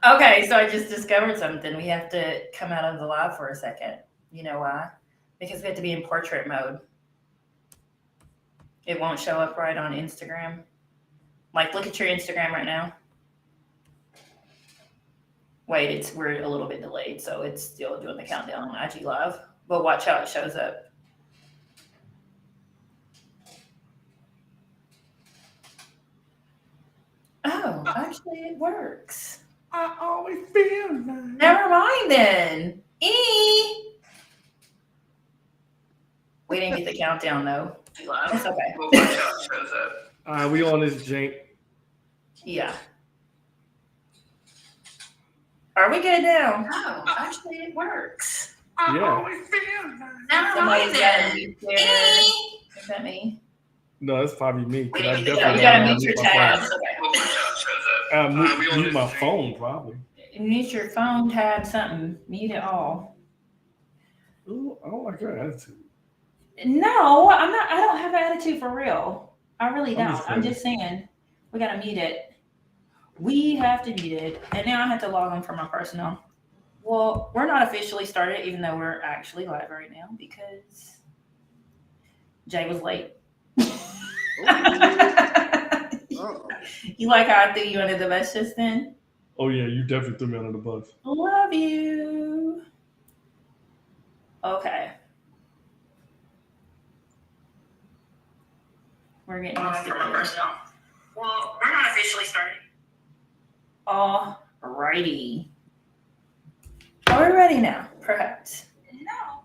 Okay, so I just discovered something. We have to come out of the live for a second. You know why? Because we have to be in portrait mode. It won't show up right on Instagram. Like, look at your Instagram right now. Wait, we're a little bit delayed, so it's still doing the countdown on IG Live. But watch how it shows up. Oh, actually, it works. I always feel like. Never mind then. We didn't get the countdown though. It's okay. Well, watch how it shows up. All right, we on this, Jake. Yeah. Are we good now? No, actually, it works. Yeah. Never mind then. Is that me? No, it's probably me. You gotta mute your tabs. Mute my phone, probably. Mute your phone, tab, something. Mute it all. Ooh, I don't like your attitude. No, I'm not. I don't have an attitude for real. I really don't. I'm just saying we gotta mute it. We have to mute it, and now I have to log on for my personal. Well, we're not officially started, even though we're actually live right now because Jay was late. You like how I threw you under the bus just then? Oh yeah, you definitely threw me under the bus. Love you. Okay. We're getting this together. Well, we're not officially started. Alrighty. Are we ready now? Perhaps. No.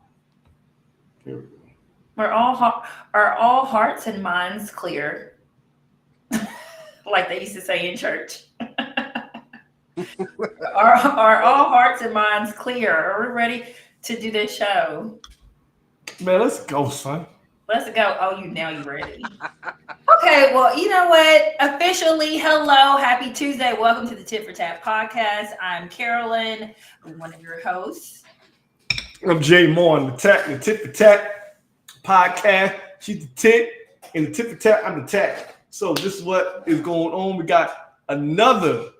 Here we go. Are all hearts and minds clear? Like they used to say in church. are all hearts and minds clear? Are we ready to do this show? Man, let's go, son. Let's go. Oh, now you ready? Okay, well, you know what? Officially, hello, happy Tuesday. Welcome to the Tit for Tat podcast. I'm Carolyn, one of your hosts. I'm Jay Moore on the Tit for Tat podcast. She's the tit, and the Tit for Tat, I'm the tat. So this is what is going on. We got another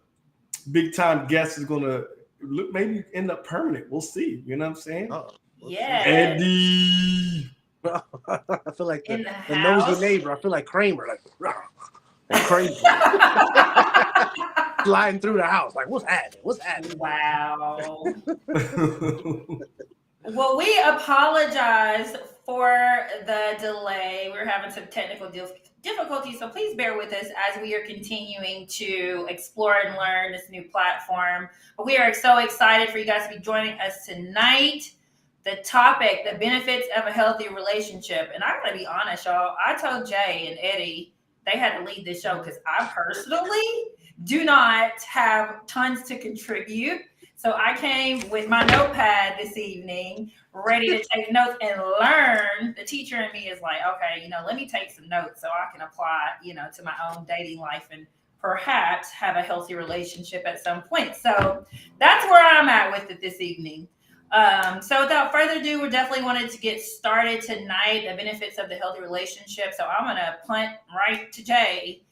big time guest who's gonna maybe end up permanent. We'll see. You know what I'm saying? Yeah. Eddie. I feel like the nosy neighbor. I feel like Kramer, like crazy. Flying through the house. Like, what's happening? What's happening? Wow. Well, we apologize for the delay. We're having some technical difficulties, so please bear with us as we are continuing to explore and learn this new platform. But we are so excited for you guys to be joining us tonight. The topic, the benefits of a healthy relationship. And I'm going to be honest, y'all. I told Jay and Eddie they had to lead this show because I personally do not have tons to contribute. So I came with my notepad this evening, ready to take notes and learn. The teacher in me is like, okay, let me take some notes so I can apply, to my own dating life and perhaps have a healthy relationship at some point. So that's where I'm at with it this evening. So without further ado, we definitely wanted to get started tonight, the benefits of the healthy relationship. So I'm going to punt right to Jay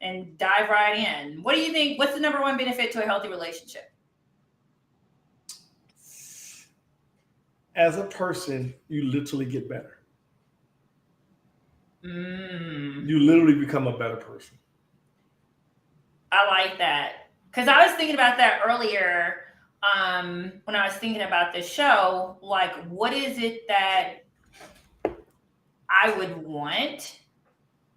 and dive right in. What do you think? What's the number one benefit to a healthy relationship? As a person, you literally get better. You literally become a better person. I like that. Because I was thinking about that earlier when I was thinking about this show. Like, what is it that I would want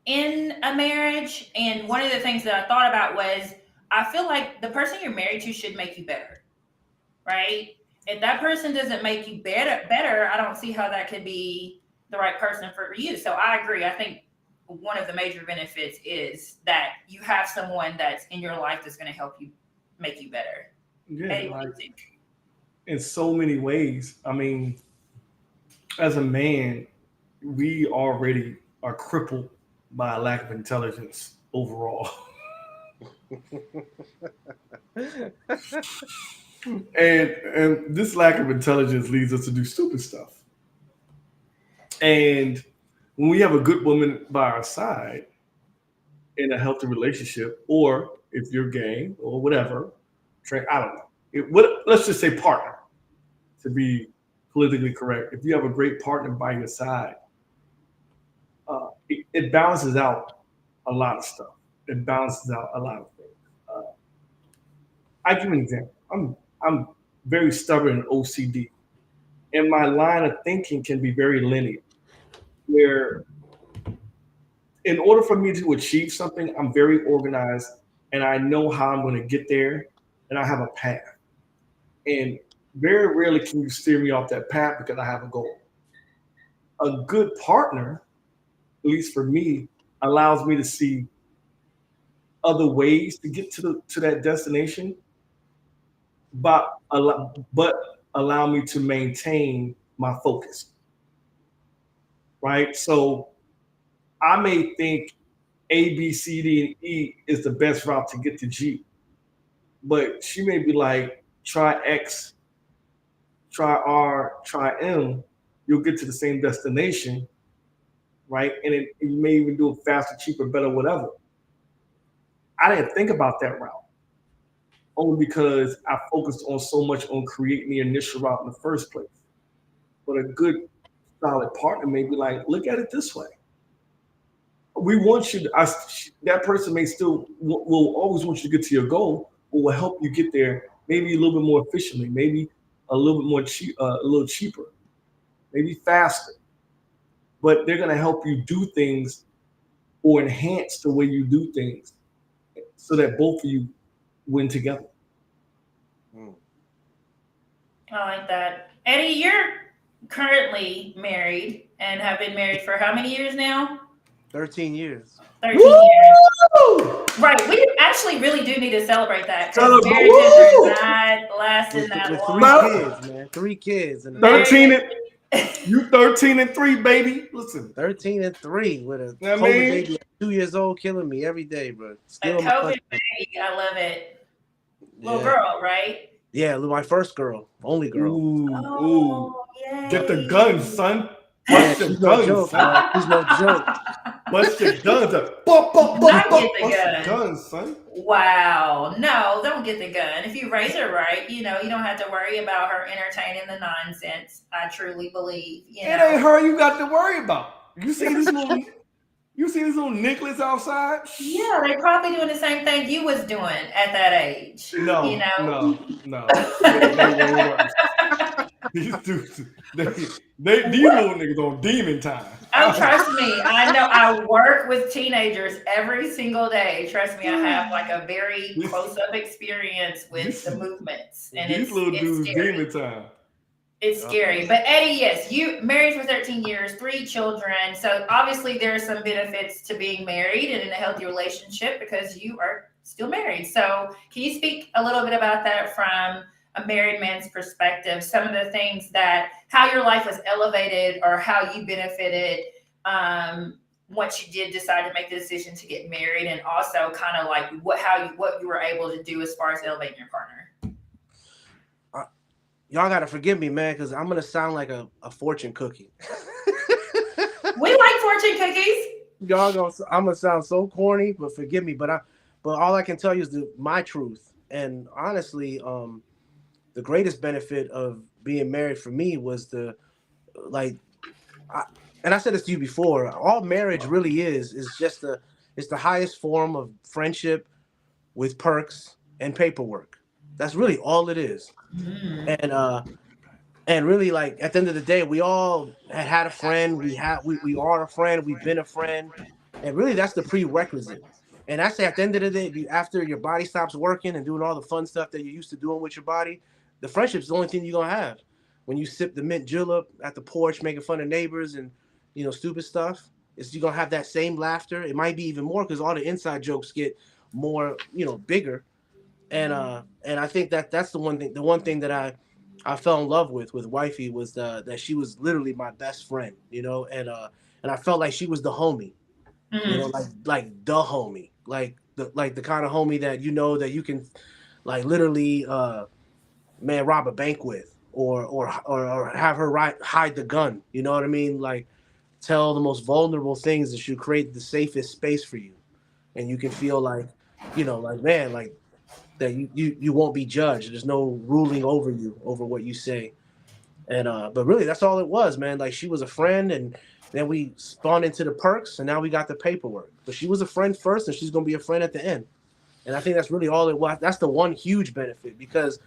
in a marriage? And one of the things that I thought about was I feel like the person you're married to should make you better, right? If that person doesn't make you better, I don't see how that could be the right person for you. So I agree. I think one of the major benefits is that you have someone that's in your life that's going to help you make you better. Yeah, Hey, what do you think? In so many ways. I mean, as a man, we already are crippled by a lack of intelligence overall. And this lack of intelligence leads us to do stupid stuff. And when we have a good woman by our side, in a healthy relationship, or if you're gay or whatever, I don't know. Let's just say partner, to be politically correct. If you have a great partner by your side, it balances out a lot of stuff. It balances out a lot of things. Uh, I give you an example. I'm very stubborn and OCD, and my line of thinking can be very linear. Where, in order for me to achieve something, I'm very organized, and I know how I'm going to get there, and I have a path. And very rarely can you steer me off that path because I have a goal. A good partner, at least for me, allows me to see other ways to get to that destination, but allow me to maintain my focus. Right. So I may think A, B, C, D, and E is the best route to get to G, but she may be like, try X, try R, try M. You'll get to the same destination, right? And you may even do it faster, cheaper, better, whatever. I didn't think about that route, only because I focused on so much on creating the initial route in the first place. But a good, solid partner may be like, look at it this way. We want you to, that person may still, will always want you to get to your goal, but will help you get there maybe a little bit more efficiently, maybe a little bit more a little cheaper, maybe faster. But they're going to help you do things or enhance the way you do things so that both of you win together. I like that. Eddie, you're currently married and have been married for how many years now? 13 years. 13 years. Right. We actually really do need to celebrate that because marriages are not lasting that long. 3 kids, man. 3 kids. And 13 and 3, baby. Listen. 13 and 3 with a COVID baby at 2 years old killing me every day, bro. Still a COVID baby. I love it. Little girl, right? Yeah, my first girl. Only girl. Ooh. Get the guns, son. Bust your guns, son. He's no joke. Bust your guns up. Not get the gun. Guns, son. Wow. No, don't get the gun. If you raise her right, you don't have to worry about her entertaining the nonsense. I truly believe. It ain't her you got to worry about. You see this little Nicholas outside? Yeah, they probably doing the same thing you was doing at that age. No. These dudes, these little niggas on demon time. Oh, trust me, I know. I work with teenagers every single day. Trust me, I have like a very close-up experience with the movements, and these little dudes scary. Demon time. It's scary. But Eddie, yes, you married for 13 years, 3 children. So obviously there are some benefits to being married and in a healthy relationship because you are still married. So can you speak a little bit about that from a married man's perspective? Some of the things how your life was elevated or how you benefited once you did decide to make the decision to get married, and also kind of like what you were able to do as far as elevating your partner. Y'all gotta forgive me, man, because I'm gonna sound like a fortune cookie. We like fortune cookies. I'm gonna sound so corny, but forgive me. But all I can tell you is my truth. And honestly, the greatest benefit of being married for me was and I said this to you before. All marriage really is just it's the highest form of friendship with perks and paperwork. That's really all it is. And really, like, at the end of the day, we all had a friend. We are a friend. We've been a friend. And really, that's the prerequisite. And I say at the end of the day, after your body stops working and doing all the fun stuff that you're used to doing with your body, the friendship's the only thing you're going to have. When you sip the mint julep at the porch, making fun of neighbors and, stupid stuff, you're going to have that same laughter. It might be even more because all the inside jokes get more, bigger. And I think that's the one thing that I fell in love with wifey was that she was literally my best friend, and I felt like she was the homie, like the homie, like the kind of homie that that you can like literally rob a bank with or have her hide the gun, you know what I mean? Like tell the most vulnerable things that should create the safest space for you. and you can feel like, like, man, like that you won't be judged. There's no ruling over you over what you say. And but really that's all it was, man. Like, she was a friend, and then we spawned into the perks, and now we got the paperwork. But she was a friend first, and she's gonna be a friend at the end. And I think that's really all it was. That's the one huge benefit, because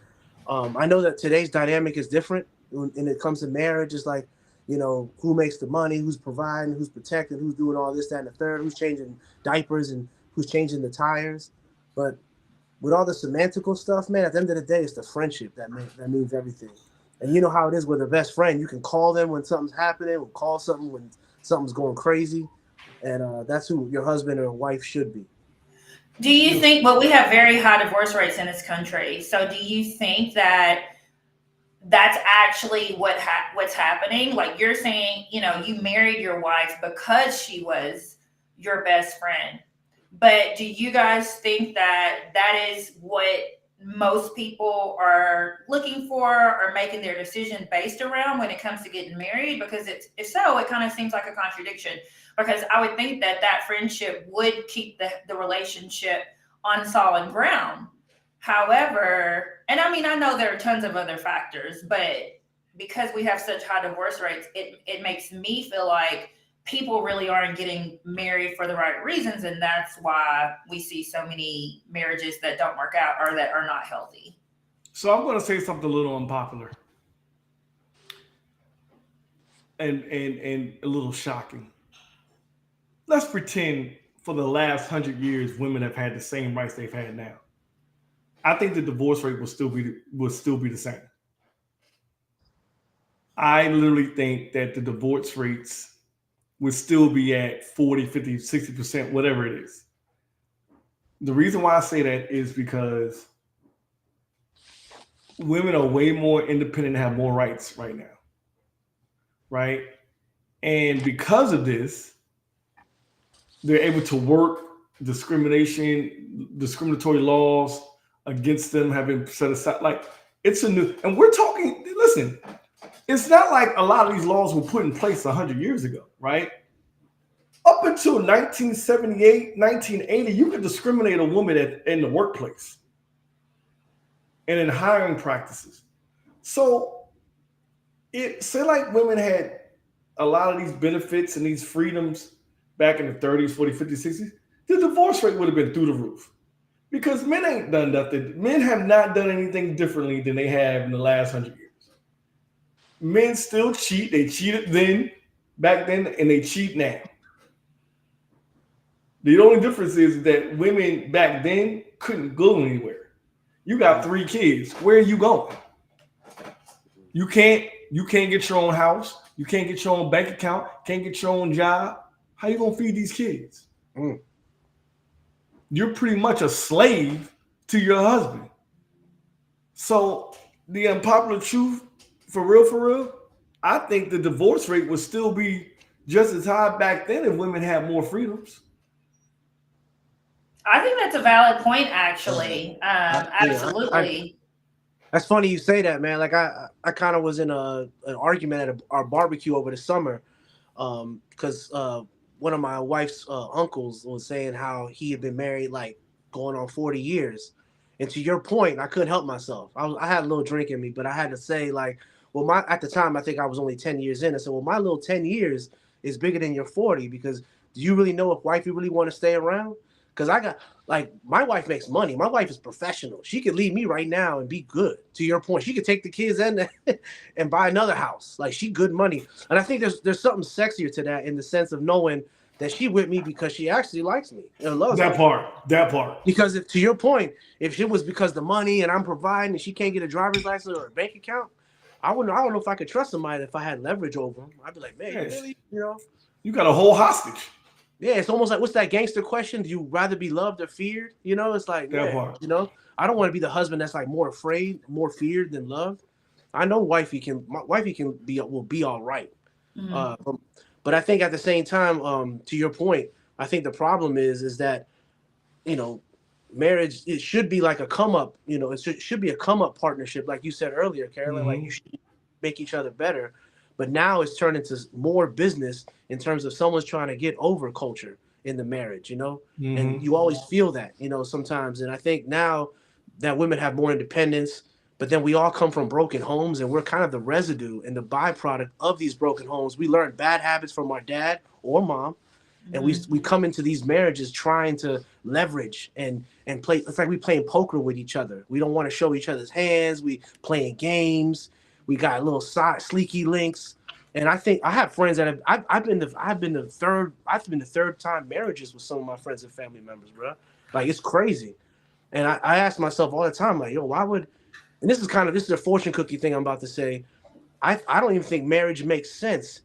I know that today's dynamic is different when it comes to marriage. It's like, who makes the money, who's providing, who's protecting, who's doing all this, that, and the third, who's changing diapers and who's changing the tires. But with all the semantical stuff, man, at the end of the day, it's the friendship that means everything. And you know how it is with a best friend. You can call them when something's happening, or call something when something's going crazy. And that's who your husband or wife should be. Do you think, well, we have very high divorce rates in this country. So do you think that that's actually what's happening? Like, you're saying, you married your wife because she was your best friend. But do you guys think that that is what most people are looking for or making their decision based around when it comes to getting married? Because if so, it kind of seems like a contradiction, because I would think that friendship would keep the relationship on solid ground. However, and I mean, I know there are tons of other factors, but because we have such high divorce rates, it makes me feel like people really aren't getting married for the right reasons. And that's why we see so many marriages that don't work out or that are not healthy. So I'm going to say something a little unpopular and a little shocking. Let's pretend for the last 100 years, women have had the same rights they've had now. I think the divorce rate will still be the same. I literally think that the divorce rates would still be at 40, 50, 60%, whatever it is. The reason why I say that is because women are way more independent and have more rights right now. Right? And because of this, they're able to work. Discriminatory laws against them have been set aside. Like, it's a new, and we're talking, listen, it's not like a lot of these laws were put in place 100 years ago, right? Up until 1978, 1980, you could discriminate a woman in the workplace and in hiring practices. So say like women had a lot of these benefits and these freedoms back in the 30s, 40s, 50s, 60s, the divorce rate would have been through the roof. Because men ain't done nothing. Men have not done anything differently than they have in the last 100 years. Men still cheat. They cheated back then, and they cheat now. The only difference is that women back then couldn't go anywhere. You got 3 kids. Where are you going? You can't get your own house. You can't get your own bank account. Can't get your own job. How you gonna feed these kids? You're pretty much a slave to your husband. So the unpopular truth, for real, I think the divorce rate would still be just as high back then if women had more freedoms. I think that's a valid point, actually. Absolutely. That's funny you say that, man. Like, I kind of was in an argument at our barbecue over the summer, because one of my wife's uncles was saying how he had been married like going on 40 years. And to your point, I couldn't help myself. I had a little drink in me, but I had to say, like, well, at the time, I think I was only 10 years in. I said, well, my little 10 years is bigger than your 40, because do you really know if wifey really want to stay around? Because my wife makes money. My wife is professional. She could leave me right now and be good. To your point, she could take the kids and buy another house. Like, she good money. And I think there's something sexier to that, in the sense of knowing that she with me because she actually likes me and loves that me. That part. Because to your point, if it was because the money and I'm providing and she can't get a driver's license or a bank account, I don't know if I could trust somebody if I had leverage over them. I'd be like, man, really? You got a whole hostage. Yeah, it's almost like, what's that gangster question? Do you rather be loved or feared? It's like, that part. I don't want to be the husband that's like more afraid, more feared than loved. I know my wifey will be all right. Mm-hmm. But I think at the same time, to your point, I think the problem is that, marriage, it should be like a come up, it should be a come up partnership. Like you said earlier, Carolyn, like, you should make each other better. But now it's turned into more business in terms of someone's trying to get over culture in the marriage, you know, Mhm. and you always feel that, you know, sometimes. And I think now that women have more independence, but then we all come from broken homes and we're kind of the residue and the byproduct of these broken homes. We learn bad habits from our dad or mom, and we come into these marriages trying to leverage and play. It's like we playing poker with each other. We don't want to show each other's hands. We playing games. We got little sleeky links. And I think I have friends that have I've been the third time marriages with some of my friends and family members, bro. Like, it's crazy. And I ask myself all the time, like, yo, why would, and this is a fortune cookie thing I'm about to say. I don't even think marriage makes sense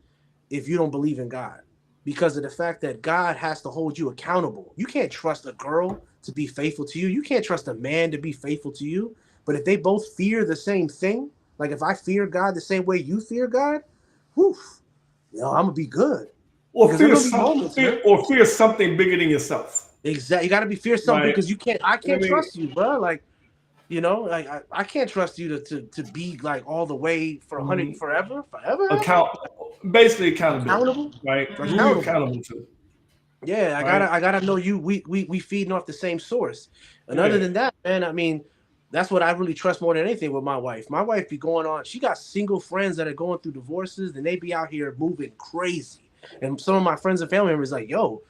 if you don't believe in God, because of the fact that God has to hold you accountable. You can't trust a girl to be faithful to you. You can't trust a man to be faithful to you. But if they both fear the same thing, like if I fear God the same way you fear God, whew, I'm gonna be good. Or Because fear there'll be something, moments, man. or fear something bigger than yourself. Exactly. You got to be fear something, Right. because I can't I mean- trust you, bro. Like, you know, like I can't trust you to be like all the way for 100 forever. Basically accountability, Accountable? right? Who Accountable. you accountable to? Yeah, I gotta know you. We feeding off the same source. And other than that, man, I mean, that's what I really trust more than anything with my wife. My wife be going on. She got single friends that are going through divorces, and they be out here moving crazy. And some of my friends and family members like, yo,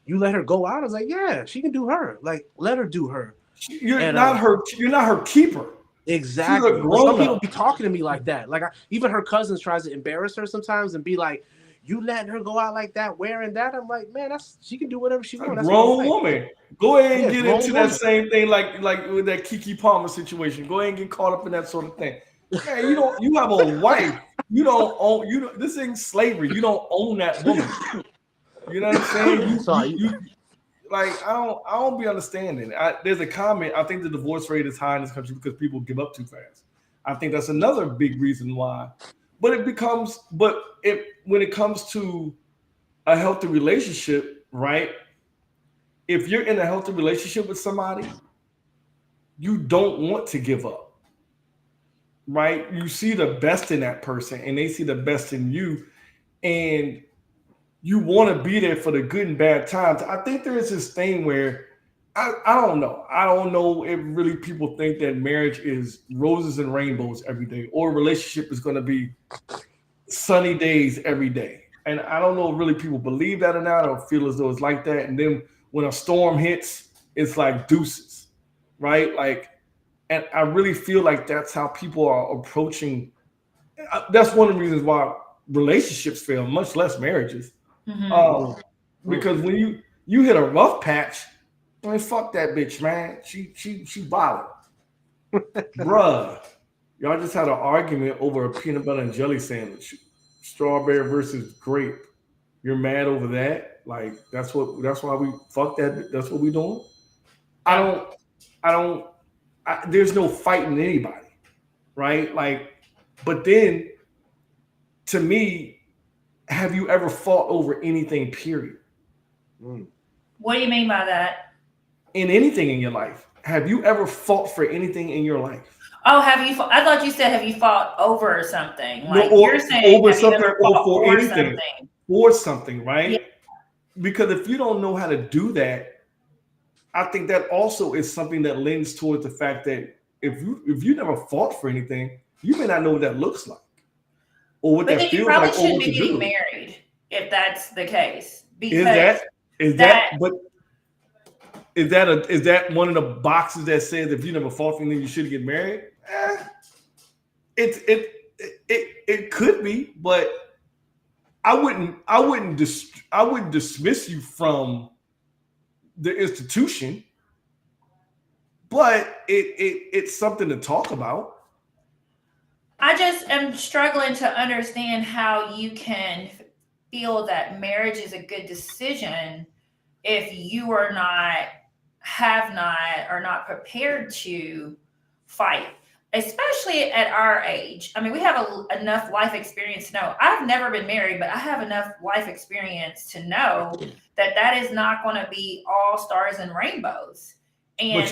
you let her go out? I was like, yeah, she can do her. Like, let her do her. You're not her keeper. Exactly. She's a But some grown-up. people be talking to me like that. Like, even her cousins tries to embarrass her sometimes and be like, you letting her go out like that, wearing that? I'm like, man, she can do whatever she wants. That's Grown woman. Go ahead and get into woman. that same thing, like with that Keke Palmer situation. Go ahead and get caught up in that sort of thing. Man, you have a wife. You don't own. This ain't slavery. You don't own that woman. You know what I'm saying? Like, I don't be understanding. There's a comment. I think the divorce rate is high in this country because people give up too fast. I think that's another big reason why. But when it comes to a healthy relationship, right? If you're in a healthy relationship with somebody, you don't want to give up, right? You see the best in that person and they see the best in you, and you want to be there for the good and bad times. I think there is this thing where I don't know. I don't know if really people think that marriage is roses and rainbows every day, or a relationship is going to be sunny days every day. And I don't know if really people believe that or not, or feel as though it's like that. And then when a storm hits, it's like deuces, right? Like, and I really feel like that's how people are approaching. That's one of the reasons why relationships fail, much less marriages. Because when you hit a rough patch, man, fuck that bitch, man. She bothered. Bruh, y'all just had an argument over a peanut butter and jelly sandwich. Strawberry versus grape. You're mad over that? Like, that's why we fuck that. That's what we doing. There's no fighting anybody, right? Like, but then to me, have you ever fought over anything, period? What do you mean by that? In anything in your life. Have you ever fought for anything in your life? Oh, have you? I thought you said, have you fought over something? Like, No, you're saying over have you something, ever or fought for anything. something? For something, right? Yeah. Because if you don't know how to do that, I think that also is something that lends towards the fact that if you never fought for anything, you may not know what that looks like, or what But that then you feels probably like, or shouldn't what be to getting do. married if that's the case. Is that one of the boxes that says if you never fought for anything, you should get married? It could be, but I wouldn't dismiss you from the institution, but it's something to talk about. I just am struggling to understand how you can feel that marriage is a good decision if you are not prepared to fight, especially at our age. I mean, we have enough life experience to know. I've never been married, but I have enough life experience to know that is not going to be all stars and rainbows. And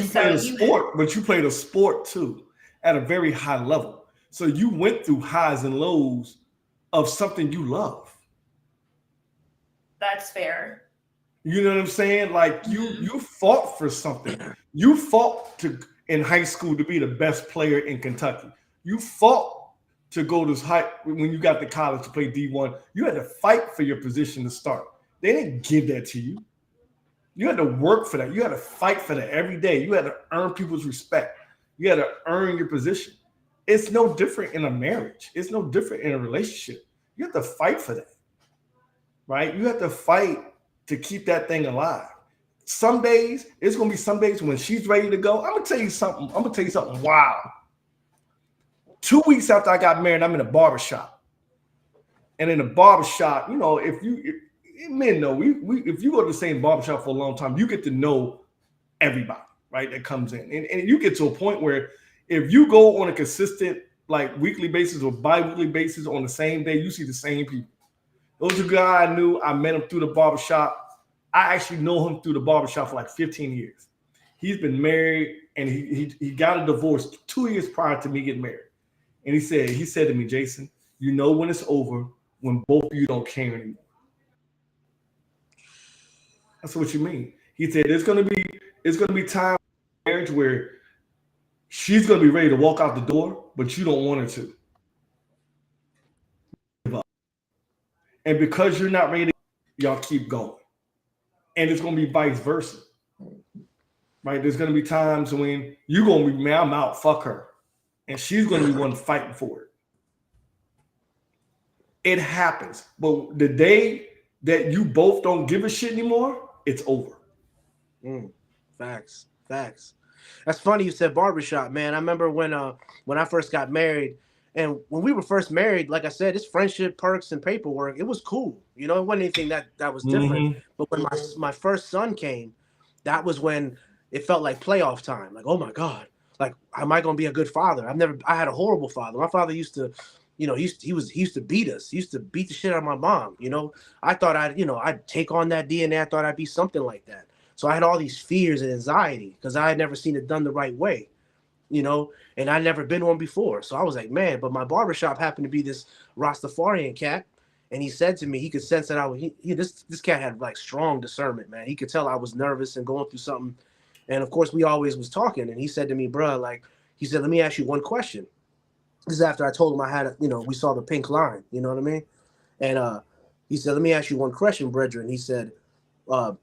but you played a sport too at a very high level. So you went through highs and lows of something you love. That's fair. You know what I'm saying? Like you fought for something. You fought to in high school to be the best player in Kentucky. You fought to go to high when you got to college to play D1. You had to fight for your position to start. They didn't give that to you. You had to work for that. You had to fight for that every day. You had to earn people's respect. You had to earn your position. It's no different in a marriage. It's no different in a relationship. You have to fight for that, right? You have to fight to keep that thing alive. Some days, it's gonna be some days when she's ready to go. I'm gonna tell you something. Wow. 2 weeks after I got married, I'm in a barbershop. And in a barbershop, you know, if men know, if you go to the same barbershop for a long time, you get to know everybody, right? That comes in. And you get to a point where if you go on a consistent, like weekly basis or bi-weekly basis on the same day, you see the same people. Those are guys I knew. I met him through the barbershop. I actually know him through the barbershop for like 15 years. He's been married and he got a divorce 2 years prior to me getting married. And he said to me, Jason, you know when it's over, when both of you don't care anymore. That's what you mean. He said it's gonna be time in marriage where she's gonna be ready to walk out the door, but you don't want her to. And because you're not ready, y'all keep going. And it's gonna be vice versa. Right? There's gonna be times when you're gonna be, man, I'm out, fuck her. And she's gonna be one fighting for it. It happens. But the day that you both don't give a shit anymore, it's over. Facts. That's funny you said barbershop, man. I remember when I first got married, and when we were first married, like I said, it's friendship, perks, and paperwork. It was cool. You know, it wasn't anything that was different. But when my first son came, that was when it felt like playoff time. Like, oh my God, like, am I gonna be a good father? I had a horrible father. My father used to, you know, he used to beat us. He used to beat the shit out of my mom. You know, I thought I'd take on that DNA. I thought I'd be something like that. So I had all these fears and anxiety because I had never seen it done the right way, you know, and I'd never been one before. So I was like, man, but my barbershop happened to be this Rastafarian cat. And he said to me, he could sense that this cat had like strong discernment, man. He could tell I was nervous and going through something. And of course, we always was talking. And he said to me, bro, like, he said, let me ask you one question. This is after I told him I had, we saw the pink line, you know what I mean? And he said, let me ask you one question, brethren. He said,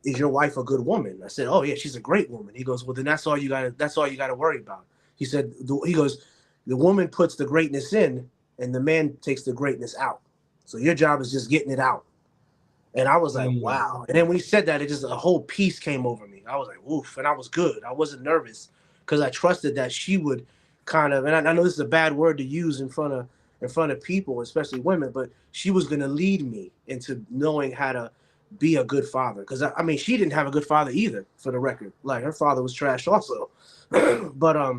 is your wife a good woman? I said, oh yeah, she's a great woman. He goes, well, then that's all you gotta worry about. He said, he goes, the woman puts the greatness in and the man takes the greatness out. So your job is just getting it out. And I was like, wow. And then when he said that, it just a whole peace came over me. I was like, oof. And I was good. I wasn't nervous because I trusted that she would kind of, and I know this is a bad word to use in front of people, especially women, but she was going to lead me into knowing how to be a good father. Because I mean, she didn't have a good father either, for the record. Like, her father was trash also. But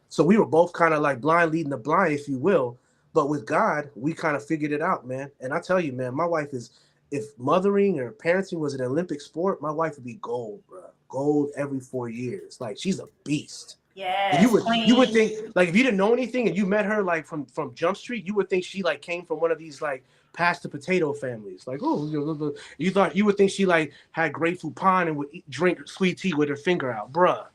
so we were both kind of like blind leading the blind, if you will. But with God, we kind of figured it out, man. And I tell you, man, my wife is, if mothering or parenting was an Olympic sport, my wife would be gold, bro. Gold every 4 years. Like, she's a beast. Yeah. You would think, like, if you didn't know anything and you met her like from Jump Street, you would think she like came from one of these like past the potato families. Like, oh, you would think she like had grapefruit pine and would drink sweet tea with her finger out, bruh.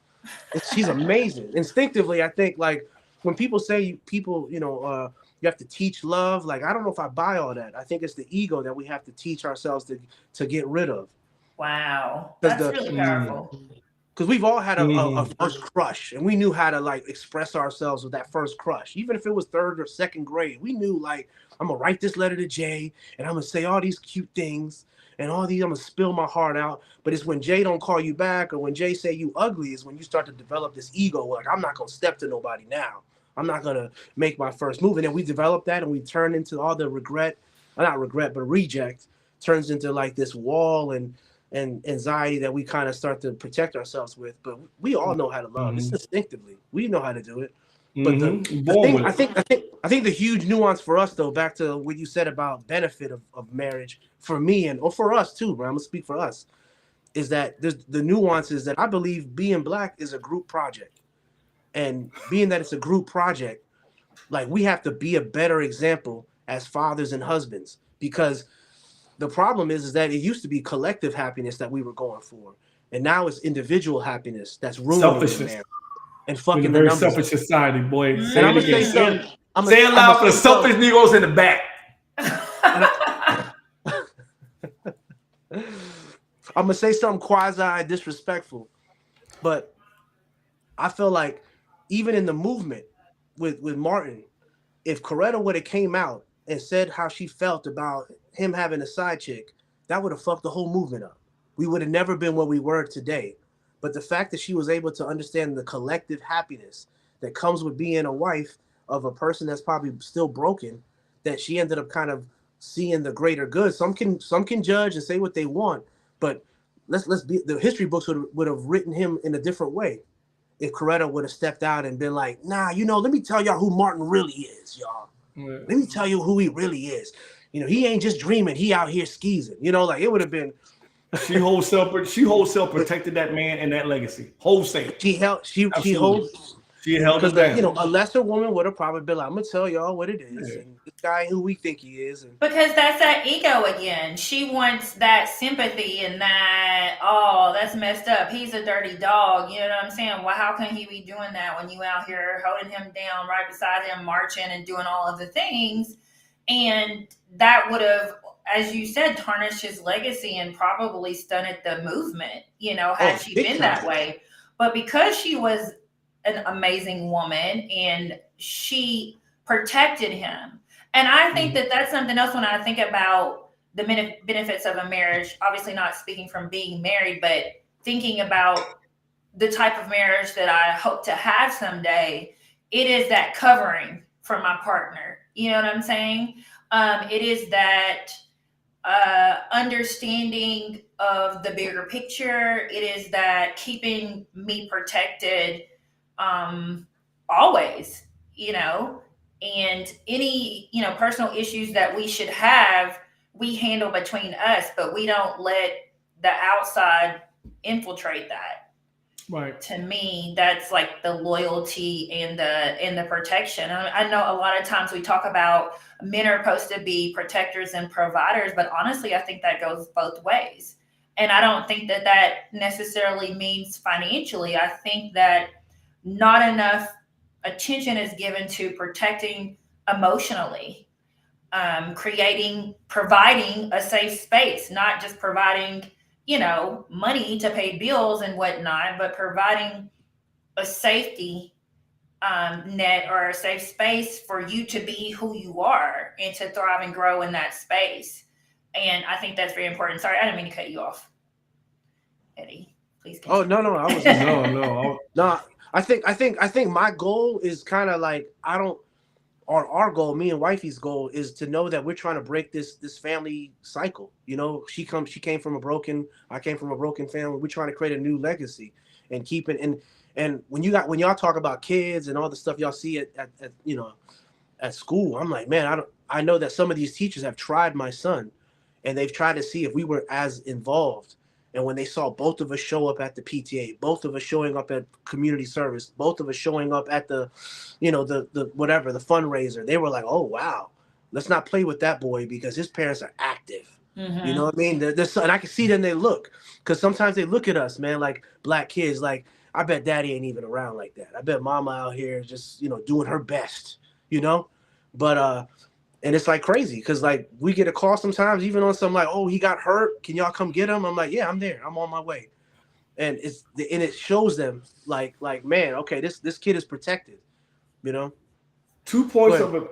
She's amazing. Instinctively, I think, like, when people say you have to teach love, like, I don't know if I buy all that. I think it's the ego that we have to teach ourselves to get rid of. Wow, that's really powerful. Because we've all had a first crush, and we knew how to like express ourselves with that first crush. Even if it was third or second grade, we knew, like, I'm gonna write this letter to Jay, and I'm gonna say all these cute things, and all these, I'm gonna spill my heart out. But it's when Jay don't call you back, or when Jay say you ugly, is when you start to develop this ego. Like, I'm not gonna step to nobody now. I'm not gonna make my first move. And then we develop that, and we turn into all the reject turns into like this wall and anxiety that we kind of start to protect ourselves with. But we all know how to love. It's instinctively. We know how to do it. But I think the huge nuance for us, though, back to what you said about benefit of marriage for me or for us too, bro, I'm gonna speak for us, is that there's the nuances that I believe being Black is a group project. And being that it's a group project, like, we have to be a better example as fathers and husbands, because The problem is that it used to be collective happiness that we were going for, and now it's individual happiness that's ruining the Selfishness. marriage and In a fucking the very numbers. selfish society, boy. And Say And I'm it gonna say again. something. Say it loud for the selfish Negroes in the back. I'm gonna say something quasi disrespectful, but I feel like even in the movement with Martin, if Coretta would have came out and said how she felt about him having a side chick, that would have fucked the whole movement up. We would have never been where we were today. But the fact that she was able to understand the collective happiness that comes with being a wife of a person that's probably still broken, that she ended up kind of seeing the greater good. Some can judge and say what they want, but let's be, the history books would have written him in a different way if Coretta would have stepped out and been like, nah, let me tell y'all who Martin really is, y'all. Yeah. Let me tell you who he really is. He ain't just dreaming, he out here skeezing. Like it would have been. She wholesale protected that man and that legacy. Wholesale. She held it down. A lesser woman would have probably been like, I'm gonna tell y'all what it is. Yeah. And this guy who we think he is. Because that's that ego again. She wants that sympathy and that, oh, that's messed up. He's a dirty dog. You know what I'm saying? Well, how can he be doing that when you out here holding him down right beside him, marching and doing all of the things? And that would have, as you said, tarnished his legacy and probably stunted the movement, had she been that way. But because she was an amazing woman and she protected him. And I think that that's something else when I think about the benefits of a marriage, obviously not speaking from being married, but thinking about the type of marriage that I hope to have someday. It is that covering for my partner. You know what I'm saying? It is that understanding of the bigger picture. It is that keeping me protected always, and any, personal issues that we should have, we handle between us, but we don't let the outside infiltrate that. Right. To me, that's like the loyalty and the protection. I know a lot of times we talk about men are supposed to be protectors and providers, but honestly, I think that goes both ways. And I don't think that necessarily means financially. I think that not enough attention is given to protecting emotionally, providing a safe space, not just providing money to pay bills and whatnot, but providing a safety net or a safe space for you to be who you are and to thrive and grow in that space. And I think that's very important. Sorry, I didn't mean to cut you off, Eddie. Please continue. Oh, no. I was no. I think my goal is kind of like, our goal, me and wifey's goal, is to know that we're trying to break this family cycle. She came from I came from a broken family. We're trying to create a new legacy and keep it. And when y'all talk about kids and all the stuff y'all see at school, I'm like, man, I know that some of these teachers have tried my son, and they've tried to see if we were as involved. And when they saw both of us show up at the PTA, both of us showing up at community service, both of us showing up at the whatever, the fundraiser, they were like, oh, wow, let's not play with that boy because his parents are active. Mm-hmm. You know what I mean? And I can see them, they look, because sometimes they look at us, man, like black kids, like, I bet daddy ain't even around like that. I bet mama out here just, doing her best, but, and it's like crazy because like we get a call sometimes even on some like, oh, he got hurt. Can y'all come get him? I'm like, yeah, I'm there. I'm on my way. And it shows them like, man, okay, this kid is protected, 2 points of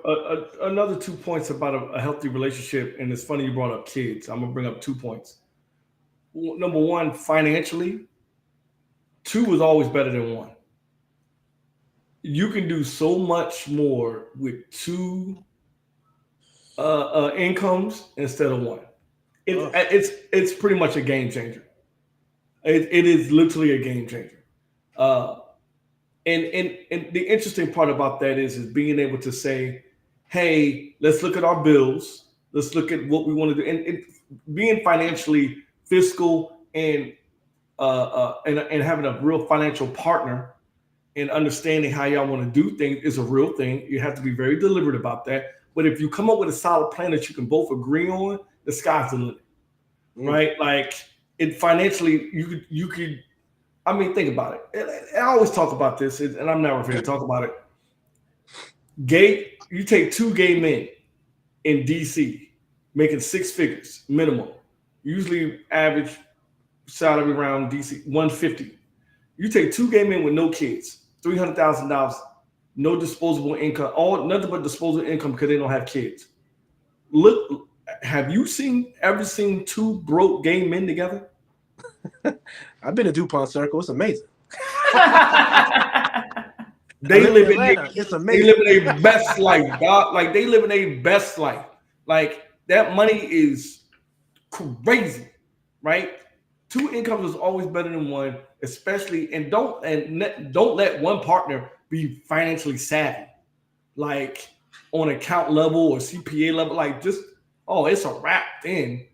another 2 points about a healthy relationship. And it's funny you brought up kids. I'm going to bring up 2 points. Number one, financially, 2 is always better than 1. You can do so much more with 2 incomes instead of 1. It's pretty much a game changer. It is literally a game changer. And the interesting part about that is being able to say, hey, let's look at our bills. Let's look at what we want to do. And being financially fiscal and having a real financial partner and understanding how y'all want to do things is a real thing. You have to be very deliberate about that. But if you come up with a solid plan that you can both agree on, the sky's the limit, right? Like it financially, you could. I mean, think about it. And I always talk about this, and I'm never afraid to talk about it. You take 2 gay men in DC making 6 figures minimum, usually average salary around DC 150. You take 2 gay men with no kids, $300,000, no disposable income, nothing but disposable income because they don't have kids. Look, have you ever seen 2 broke gay men together? I've been to DuPont Circle. It's amazing. They live in their best life, dog. Like they live in their best life. Like that money is crazy, right? 2 incomes is always better than 1, especially don't let one partner be financially savvy, like on account level or CPA level. Like just it's a wrap. Then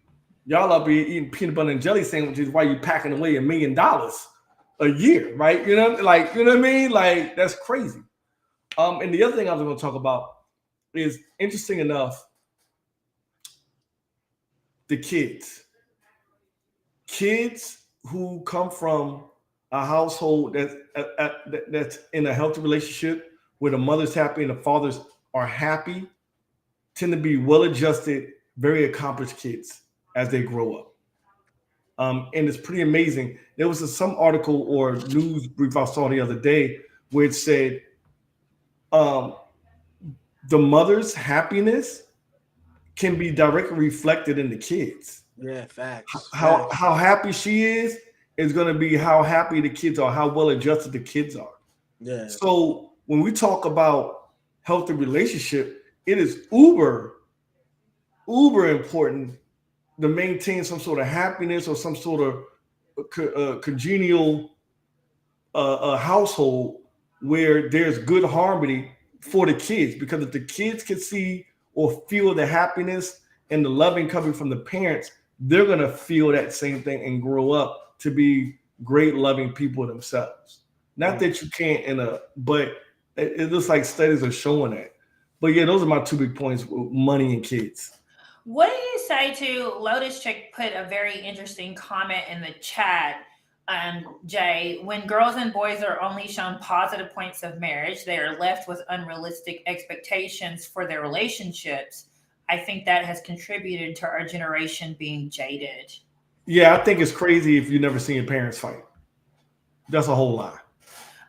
y'all up here eating peanut butter and jelly sandwiches while you packing away $1 million a year, right? You know what I mean? Like that's crazy. And the other thing I was going to talk about is, interesting enough, the kids who come from a household that's in a healthy relationship where the mother's happy and the fathers are happy tend to be well-adjusted, very accomplished kids as they grow up. And it's pretty amazing. There was some article or news brief I saw the other day where it said the mother's happiness can be directly reflected in the kids. Yeah, facts. How happy she is going to be how happy the kids are, how well adjusted the kids are. Yeah. So when we talk about healthy relationship, it is uber important to maintain some sort of happiness or some sort of congenial household where there's good harmony for the kids. Because if the kids can see or feel the happiness and the loving coming from the parents, they're going to feel that same thing and grow up to be great, loving people themselves. Not that you can't but it looks like studies are showing that. But yeah, those are my 2 big points: money and kids. What do you say to Lotus Chick put a very interesting comment in the chat, Jay? When girls and boys are only shown positive points of marriage, they are left with unrealistic expectations for their relationships. I think that has contributed to our generation being jaded. Yeah, I think it's crazy if you've never seen your parents fight. That's a whole lie.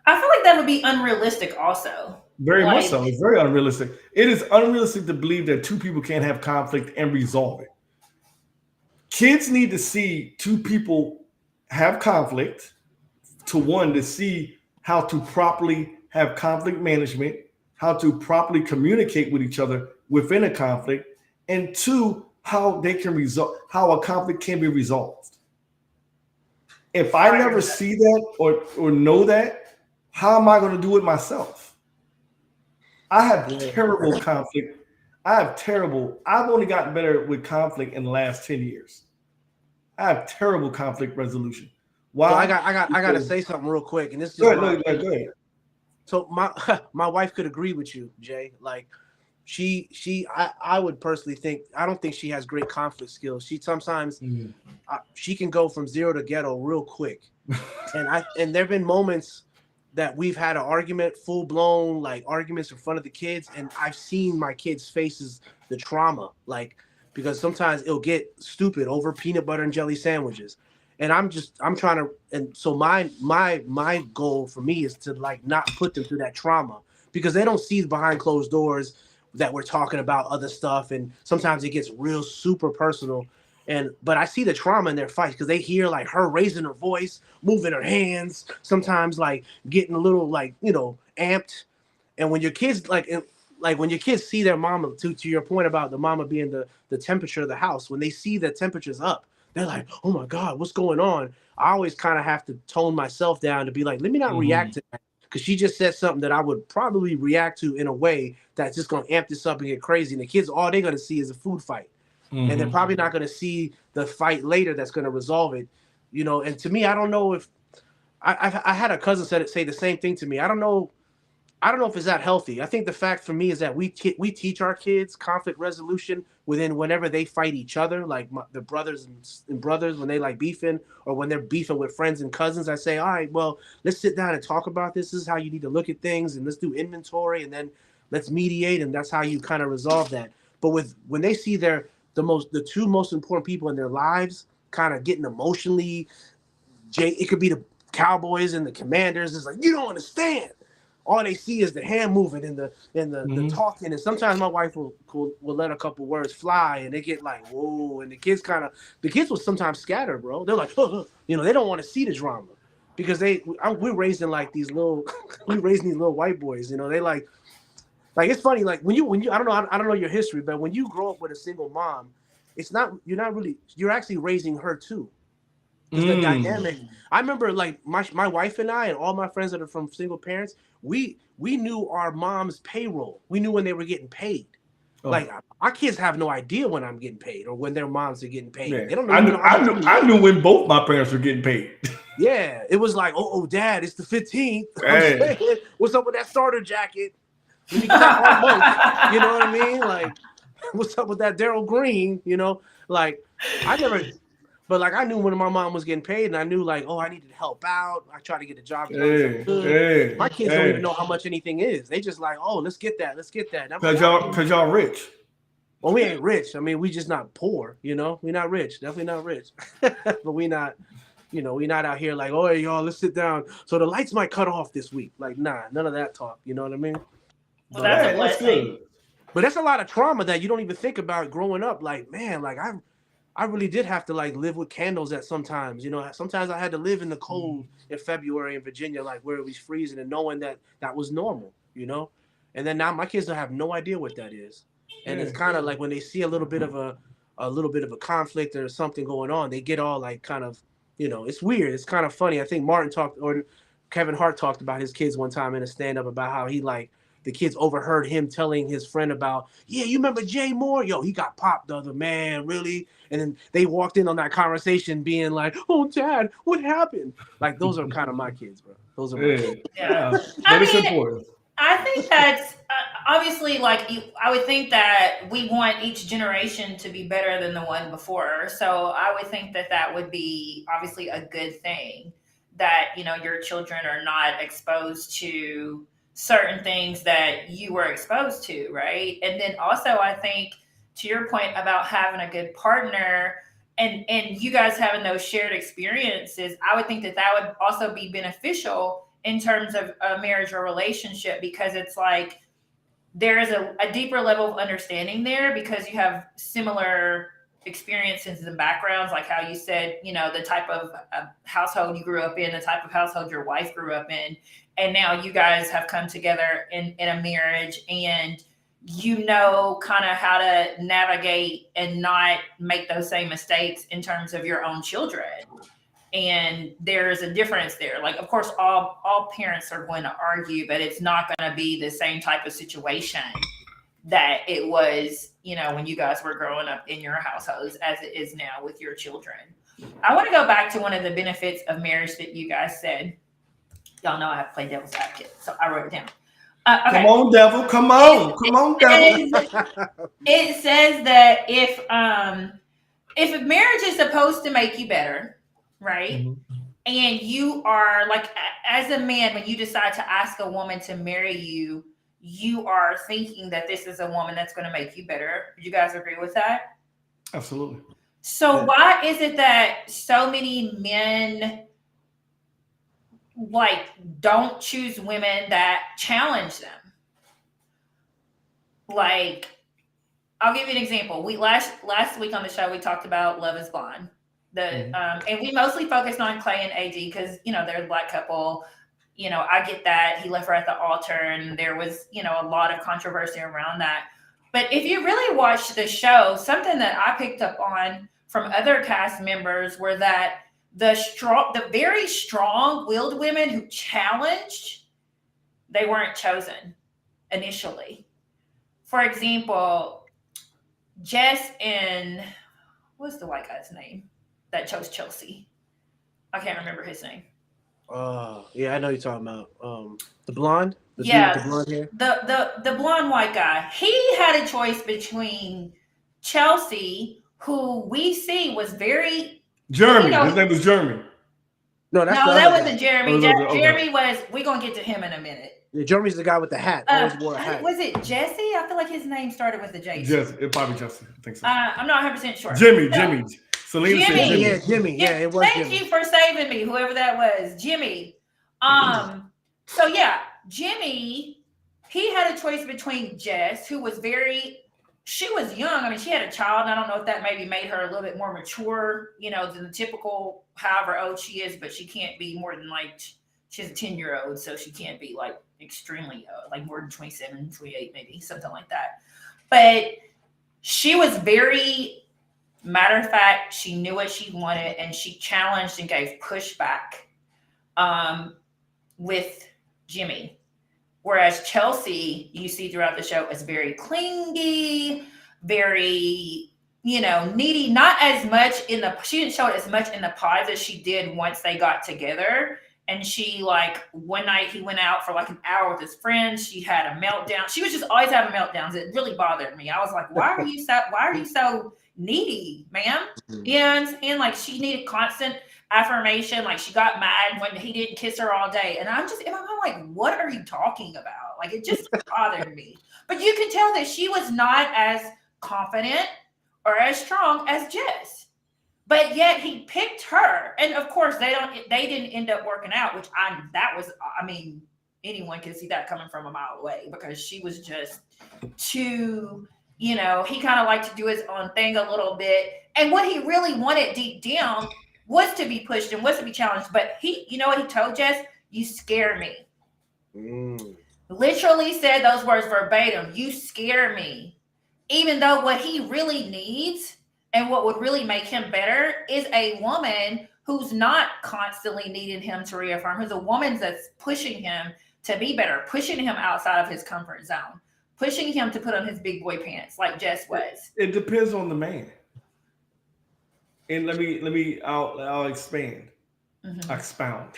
I feel like that would be unrealistic also. Very much so. It's very unrealistic. It is unrealistic to believe that 2 people can't have conflict and resolve it. Kids need to see 2 people have conflict, to see how to properly have conflict management, how to properly communicate with each other within a conflict, and 2, how they can how a conflict can be resolved. If I never see that or know that, how am I going to do it myself? I have terrible conflict. I've only gotten better with conflict in the last 10 years. I have terrible conflict resolution. Why? So I got to say something real quick, and this is go ahead. So my wife could agree with you, Jay. Like I would personally think, I don't think she has great conflict skills. She sometimes she can go from zero to ghetto real quick, and there've been moments that we've had an argument, full blown like arguments in front of the kids, and I've seen my kids' faces, the trauma, like, because sometimes it'll get stupid over peanut butter and jelly sandwiches, and I'm trying to, and so my goal for me is to like not put them through that trauma, because they don't see behind closed doors that we're talking about other stuff, and sometimes it gets real super personal. But I see the trauma in their fights because they hear like her raising her voice, moving her hands, sometimes like getting a little like, amped. And when your kids when your kids see their mama, to your point about the mama being the temperature of the house, when they see the temperatures up, they're like, oh my God, what's going on? I always kind of have to tone myself down to be like, let me not react to that, because she just said something that I would probably react to in a way that's just going to amp this up and get crazy. And the kids, all they're going to see is a food fight. And they're probably not going to see the fight later that's going to resolve it, And to me, I don't know if I had a cousin say the same thing to me. I don't know I don't know if it's that healthy. I think the fact for me is that we teach our kids conflict resolution within whenever they fight each other, like the brothers and brothers when they like beefing or when they're beefing with friends and cousins. I say, all right, well, let's sit down and talk about this. This is how you need to look at things, and let's do inventory, and then let's mediate, and that's how you kind of resolve that. But when they see the two most important people in their lives kind of getting emotionally, it could be the Cowboys and the Commanders. It's like, you don't understand. All they see is the hand moving and the talking. And sometimes my wife will let a couple words fly, and they get like, whoa. And the kids will sometimes scatter, bro. They're like, they don't want to see the drama because we're raising like these little, we're raising these little white boys. They like it's funny. Like when you, I don't know your history, but when you grow up with a single mom, you're actually raising her too. The dynamic. I remember like my wife and I and all my friends that are from single parents, we knew our mom's payroll. We knew when they were getting paid. Oh. Like our kids have no idea when I'm getting paid or when their moms are getting paid. Yeah. They don't know. I knew when both my parents were getting paid. Yeah, it was like, oh, Dad, it's the 15th. Hey. What's up with that starter jacket? When you get that month, you know what I mean? Like, what's up with that Daryl Green? Like I never. But like I knew when my mom was getting paid, and I knew like, oh, I needed to help out. I tried to get a job. My kids don't even know how much anything is. They just like, oh, let's get that. Cause y'all rich. Well, we ain't rich. I mean, we just not poor. We're not rich. Definitely not rich. But we not, we not out here like, oh, hey, y'all, let's sit down. So the lights might cut off this week. Like, nah, none of that talk. You know what I mean? Well, that's a blessing. But that's a lot of trauma that you don't even think about growing up. Like, man, like I really did have to like live with candles at sometimes. Sometimes I had to live in the cold in February in Virginia, like where it was freezing, and knowing that was normal, And then now my kids don't have no idea what that is, and it's kind of like when they see a little bit of a conflict or something going on, they get all like kind of, it's weird. It's kind of funny. I think Kevin Hart talked about his kids one time in a stand-up about how he like. The kids overheard him telling his friend about, yeah, you remember Jay Moore? Yo, he got popped the other man, really? And then they walked in on that conversation being like, oh, Dad, what happened? Like, those are kind of my kids, bro. Those are my kids. Yeah. It's important. I think that's obviously like I would think that we want each generation to be better than the one before. So I would think that would be obviously a good thing that, your children are not exposed to certain things that you were exposed to, right? And then also I think to your point about having a good partner and you guys having those shared experiences, I would think that would also be beneficial in terms of a marriage or relationship, because it's like there is a deeper level of understanding there because you have similar experiences and backgrounds, like how you said, the type of household you grew up in, the type of household your wife grew up in, and now you guys have come together in a marriage, and kind of how to navigate and not make those same mistakes in terms of your own children. And there's a difference there. Like, of course, all parents are going to argue, but it's not going to be the same type of situation that it was, when you guys were growing up in your households as it is now with your children. I want to go back to one of the benefits of marriage that you guys said. Y'all know I have to play devil's advocate, so I wrote it down. Okay. Come on, devil. Come on, devil. It says that if a marriage is supposed to make you better, right? Mm-hmm. And you are like, as a man, when you decide to ask a woman to marry you, you are thinking that this is a woman that's going to make you better. Do you guys agree with that? Absolutely. So why is it that so many men like don't choose women that challenge them? Like, I'll give you an example. We last week on the show we talked about Love Is Blind. And we mostly focused on Clay and AD because they're a black couple. I get that he left her at the altar, and there was a lot of controversy around that. But if you really watch the show, something that I picked up on from other cast members were that the very strong-willed women who challenged, they weren't chosen initially. For example, Jess and what's the white guy's name that chose Chelsea? I can't remember his name. Yeah, I know you're talking about. The blonde, the dude Yeah, with the blonde hair. the blonde white guy. He had a choice between Chelsea, who we see was very, you Jeremy. know, His name was Jeremy. No, that's the no, other that guy. wasn't Jeremy. Oh, no, no, okay. Jeremy was. We're gonna get to him in a minute. Yeah, Jeremy's the guy with the hat. Always wore a hat. Was it Jesse? I feel like his name started with a J. Jesse, it probably Jesse. I think so. I'm not 100% sure. Jimmy. No, Jimmy. Selena said Jimmy. Jimmy. Yeah, Jimmy. Yeah, it was Thank Jimmy. you for saving me, whoever that was, Jimmy. So yeah, Jimmy. He had a choice between Jess, who was she was young. I mean, she had a child, and I don't know if that maybe made her a little bit more mature, than the typical however old she is, but she can't be more than she's a 10-year-old, so she can't be extremely more than 27, 28, maybe something like that. But she was very matter of fact. She knew what she wanted, and she challenged and gave pushback with Jimmy. Whereas Chelsea, you see throughout the show, is very clingy, very, needy. Not as much she didn't show it as much in the pods as she did once they got together. And she, one night he went out for an hour with his friends. She had a meltdown. She was just always having meltdowns. It really bothered me. I was like, why are you so needy, ma'am? You know what I'm saying? She needed constant affirmation. She got mad when he didn't kiss her all day. And I'm like, what are you talking about? It just bothered me. But you could tell that she was not as confident or as strong as Jess. But yet he picked her. And of course they didn't end up working out, which anyone can see that coming from a mile away, because she was just too, he kind of liked to do his own thing a little bit. And what he really wanted deep down was to be pushed and was to be challenged. But you know what he told Jess? You scare me. Literally said those words verbatim. You scare me. Even though what he really needs and what would really make him better is a woman who's not constantly needing him to reaffirm, who's a woman that's pushing him to be better, pushing him outside of his comfort zone, pushing him to put on his big boy pants like Jess was. It depends on the man. And I'll expand. Mm-hmm. Expound.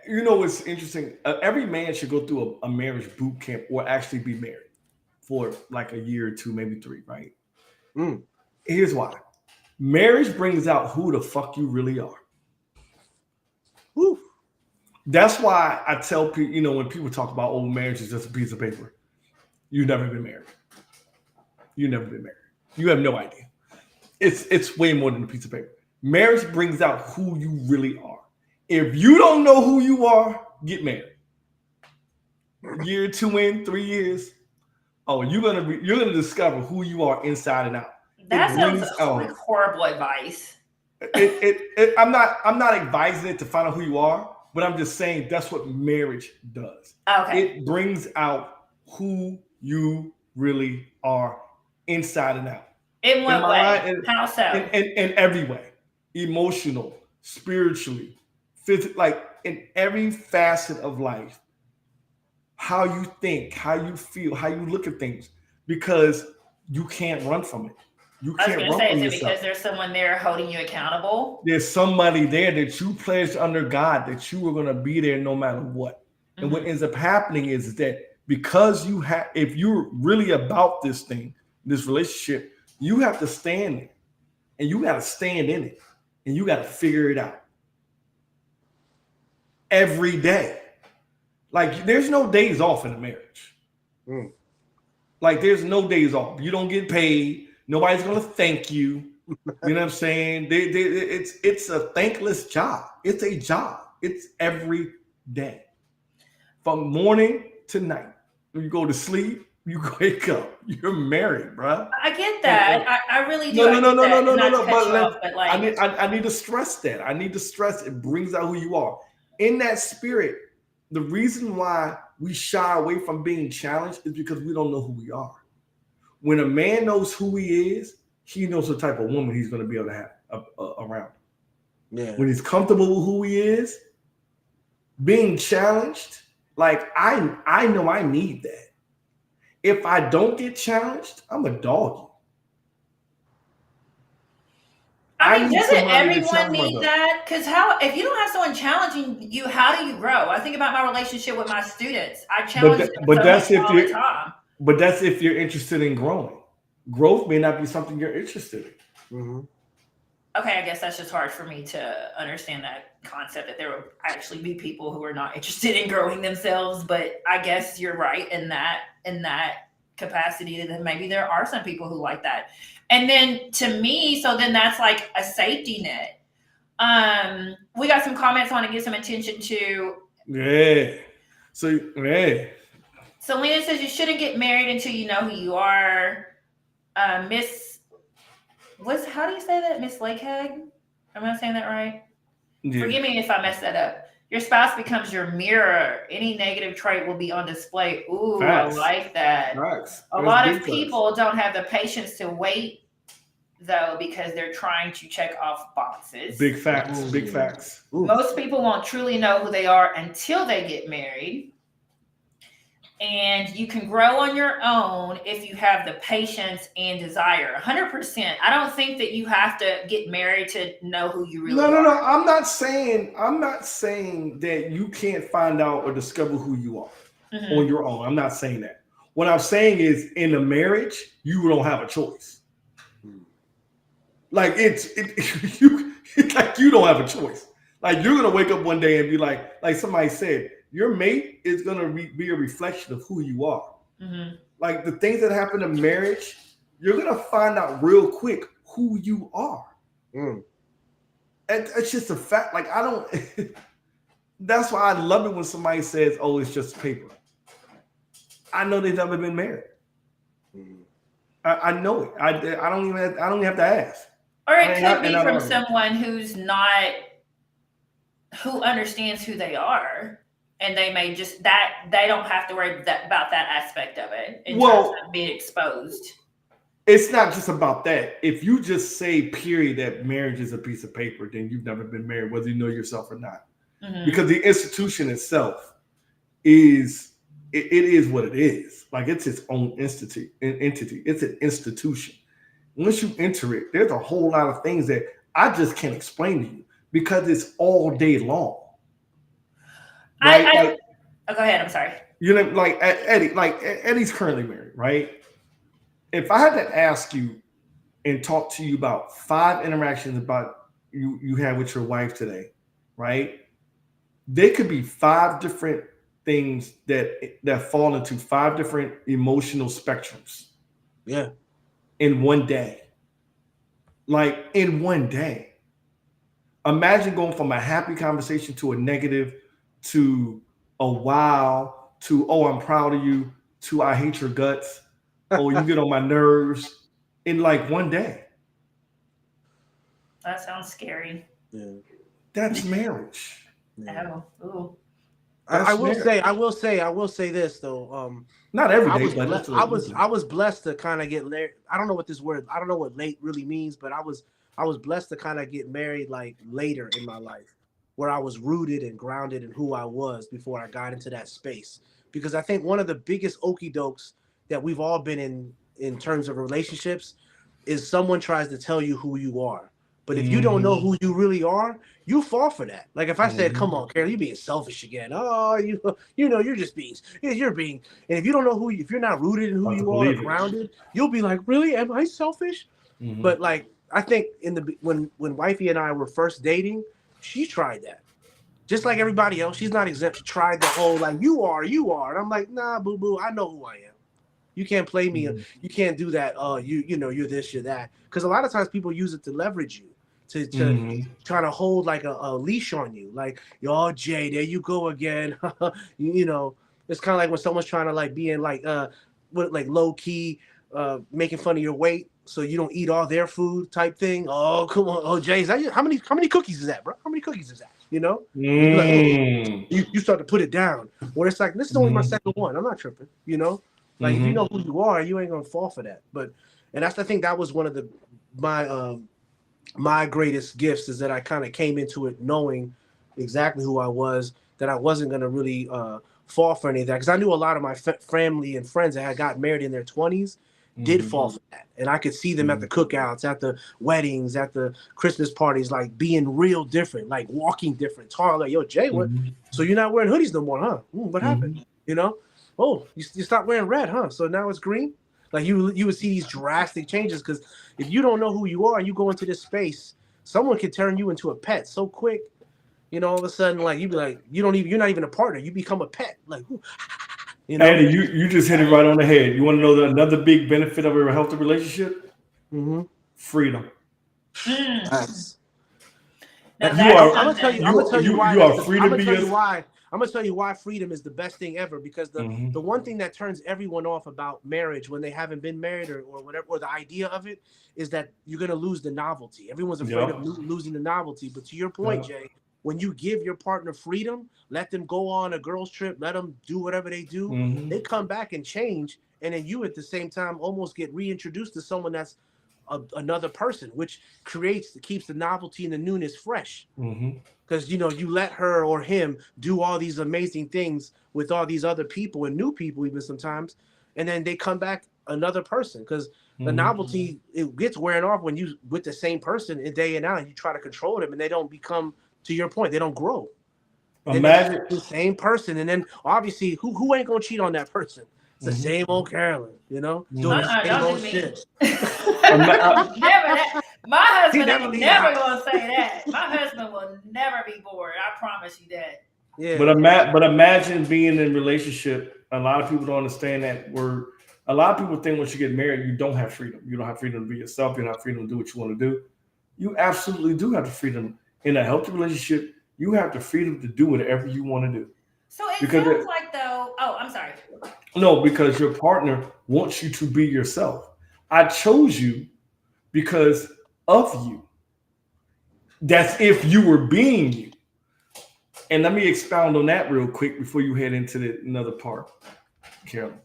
What's interesting? Every man should go through a marriage boot camp or actually be married for a year or two, maybe 3, right? Here's why. Marriage brings out who the fuck you really are. Woo. That's why I tell people, when people talk about old marriage is just a piece of paper, you've never been married. You've never been married. You have no idea. It's way more than a piece of paper. Marriage brings out who you really are. If you don't know who you are, get married. Year 2 in, 3 years. Oh, you're gonna discover who you are inside and out. That sounds like horrible advice. I'm not advising it to find out who you are, but I'm just saying that's what marriage does. Okay. It brings out who you really are inside and out. In what way? How so? In every way. Emotional, spiritually, physically, in every facet of life. How you think, how you feel, how you look at things, because you can't run from it. You can't run from yourself. Is it because there's someone there holding you accountable? There's somebody there that you pledged under God that you were going to be there no matter what. Mm-hmm. And what ends up happening is that because if you're really about this thing, this relationship, you have to stand there and you got to stand in it and you got to figure it out every day. There's no days off in a marriage. There's no days off. You don't get paid. Nobody's going to thank you. You know what I'm saying? It's a thankless job. It's a job. It's every day. From morning to night. When you go to sleep, you wake up. You're married, bro. I get that. I really do. No. But I need to stress that. I need to stress it brings out who you are. In that spirit, the reason why we shy away from being challenged is because we don't know who we are. When a man knows who he is, he knows what type of woman he's going to be able to have around. Yeah. When he's comfortable with who he is, being challenged, I know I need that. If I don't get challenged, I'm a doggy. I mean, need doesn't somebody to everyone challenge need myself. that? Because how, if you don't have someone challenging you, how do you grow? I think about my relationship with my students. I challenge them But so that's much if all the you're time. but that's if you're interested in growing. Growth may not be something you're interested in. Mm-hmm. Okay, I guess that's just hard for me to understand that concept that there will actually be people who are not interested in growing themselves. But I guess you're right in that capacity that maybe there are some people who like that. And then to me, so then that's like a safety net. We got some comments. I want to give some attention to. Yeah. So yeah. Selena says you shouldn't get married until you know who you are. Miss, how do you say that? Miss Lakehag? Am I saying that right? Yeah. Forgive me if I mess that up. Your spouse becomes your mirror. Any negative trait will be on display. Ooh, Facts. I like that. Facts. A That's lot big of facts. people don't have the patience to wait, though, because they're trying to check off boxes. Big facts. Ooh. Big facts. Ooh. Most people won't truly know who they are until they get married. And you can grow on your own if you have the patience and desire. 100%. I don't think that you have to get married to know who you really are. No. I'm not saying that you can't find out or discover who you are Mhm. on your own. I'm not saying that. What I'm saying is, in a marriage, you don't have a choice. Like you don't have a choice. Like you're gonna wake up one day and be like somebody said, your mate is gonna be a reflection of who you are. Mm-hmm. Like the things that happen in marriage, you're gonna find out real quick who you are. Mm. And it's just a fact. Like I don't. That's why I love it when somebody says, "Oh, it's just paper." I know they've never been married. Mm. I know it. I don't even have to ask. Or it And could be I from don't- someone who understands who they are, and they may just they don't have to worry about that aspect of it in terms of being exposed. It's not just about that. If you just say, period, that marriage is a piece of paper, then you've never been married, whether you know yourself or not. Mm-hmm. Because the institution itself is what it is. Like it's its own entity. It's an institution. Once you enter it, there's a whole lot of things that I just can't explain to you because it's all day long. Right? Oh, go ahead. I'm sorry. You know, like Eddie's currently married, right? If I had to ask you and talk to you about 5 interactions about you had with your wife today, right? They could be 5 different things that fall into 5 different emotional spectrums. Yeah. In one day. Like in one day. Imagine going from a happy conversation to a negative to a wow to, oh, I'm proud of you to I hate your guts. Oh, you get on my nerves in like one day. That sounds scary. Yeah. That's marriage. Yeah. Oh, ooh. I will say this though. Not every I day, was but I was blessed to kind of get married. I don't know what this word. I don't know what late really means, but I was blessed to kind of get married like later in my life, where I was rooted and grounded in who I was before I got into that space. Because I think one of the biggest okie dokes that we've all been in terms of relationships is someone tries to tell you who you are. But if you don't know who you really are, you fall for that. Like if I said, "Come on, Carol, you're being selfish again." Oh, you know, you're being. And if you don't know if you're not rooted in who you are, or grounded, you'll be like, "Really? Am I selfish?" Mm-hmm. But like, I think when wifey and I were first dating, she tried that. Just like everybody else, she's not exempt. She tried the whole like, you are. And I'm like, nah, boo boo, I know who I am. You can't play me. Mm-hmm. You can't do that. You know, you're this, you're that. Because a lot of times people use it to leverage you. To try to hold like a leash on you, like, "Yo, Jay, there you go again." you know, it's kind of like when someone's trying to like be in like low key, making fun of your weight, so you don't eat all their food type thing. Oh, come on, oh, Jay, is that how many cookies is that, bro? How many cookies is that? You know, like, you start to put it down. Where it's like, this is only my second one. I'm not tripping. You know, like if you know who you are, you ain't gonna fall for that. And I think that was one of my greatest gifts is that I kind of came into it knowing exactly who I was, that I wasn't going to really fall for any of that. Because I knew a lot of my family and friends that had got married in their 20s did fall for And I could see them at the cookouts, at the weddings, at the Christmas parties, like being real different, like walking different, tall. Like, yo, Jay, what? So you're not wearing hoodies no more, huh? What happened? You know? Oh, you stopped wearing red, huh? So now it's green. Like you would see these drastic changes, because if you don't know who you are and you go into this space, someone can turn you into a pet so quick. You know, all of a sudden, like you'd be like, you're not even a partner. You become a pet. Like, you know. Andy, you just hit it right on the head. You want to know another big benefit of a healthy relationship? Freedom. That's, Now, I'm that's gonna tell you. I'm You- gonna tell you you- why. you are that's the- free I'm to gonna be tell you yourself. why. I'm gonna tell you why freedom is the best thing ever. Because the one thing that turns everyone off about marriage when they haven't been married or whatever, or the idea of it, is that you're gonna lose the novelty. Everyone's afraid of losing the novelty. But to your point, Jay, when you give your partner freedom, let them go on a girls' trip, let them do whatever they do, they come back and change, and then you at the same time almost get reintroduced to someone that's another person, which keeps the novelty and the newness fresh. Because you let her or him do all these amazing things with all these other people and new people even sometimes, and then they come back another person, because the novelty, it gets wearing off when you with the same person day in and out, and you try to control them and they don't become, to your point, they don't grow. Imagine the same person, and then obviously who ain't gonna cheat on that person? It's the same old Carolyn, doing the same old shit. Never that. My husband never ain't leave the never house. gonna say that. My husband will never be bored. I promise you that. Yeah. But imagine being in a relationship. A lot of people don't understand that word. A lot of people think once you get married, you don't have freedom. You don't have freedom to be yourself. You don't have freedom to do what you want to do. You absolutely do have the freedom. In a healthy relationship, you have the freedom to do whatever you want to do. So it sounds like, though. Oh, I'm sorry. No, because your partner wants you to be yourself. I chose you because of you. That's if you were being you. And let me expound on that real quick before you head into another part, Carolyn.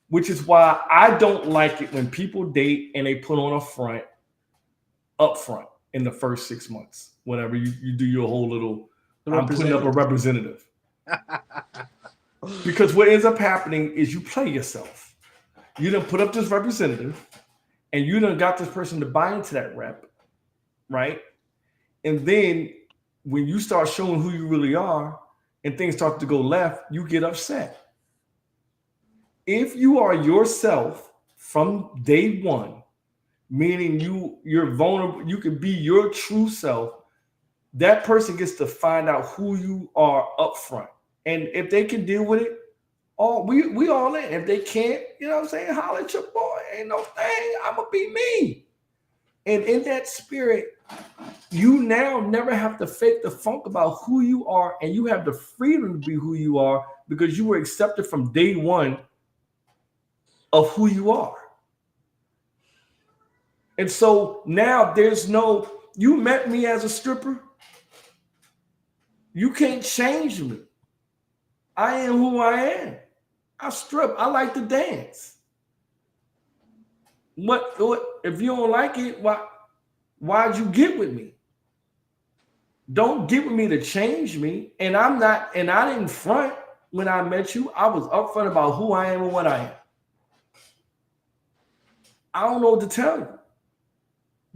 Which is why I don't like it when people date and they put on a front up front in the first 6 months. Whatever you do your whole little, I'm putting up a representative. Because what ends up happening is you play yourself. You done put up this representative and you done got this person to buy into that rep, right? And then when you start showing who you really are and things start to go left, you get upset. If you are yourself from day one, meaning you're vulnerable, you can be your true self, that person gets to find out who you are up front. And if they can deal with it, we all in. If they can't, you know what I'm saying, holler at your boy. Ain't no thing. I'm going to be me. And in that spirit, you now never have to fake the funk about who you are, and you have the freedom to be who you are because you were accepted from day one of who you are. And so now you met me as a stripper. You can't change me. I am who I am. I strip. I like to dance. What if you don't like it? Why'd you get with me? Don't get with me to change me. And I didn't front when I met you. I was upfront about who I am and what I am. I don't know what to tell you.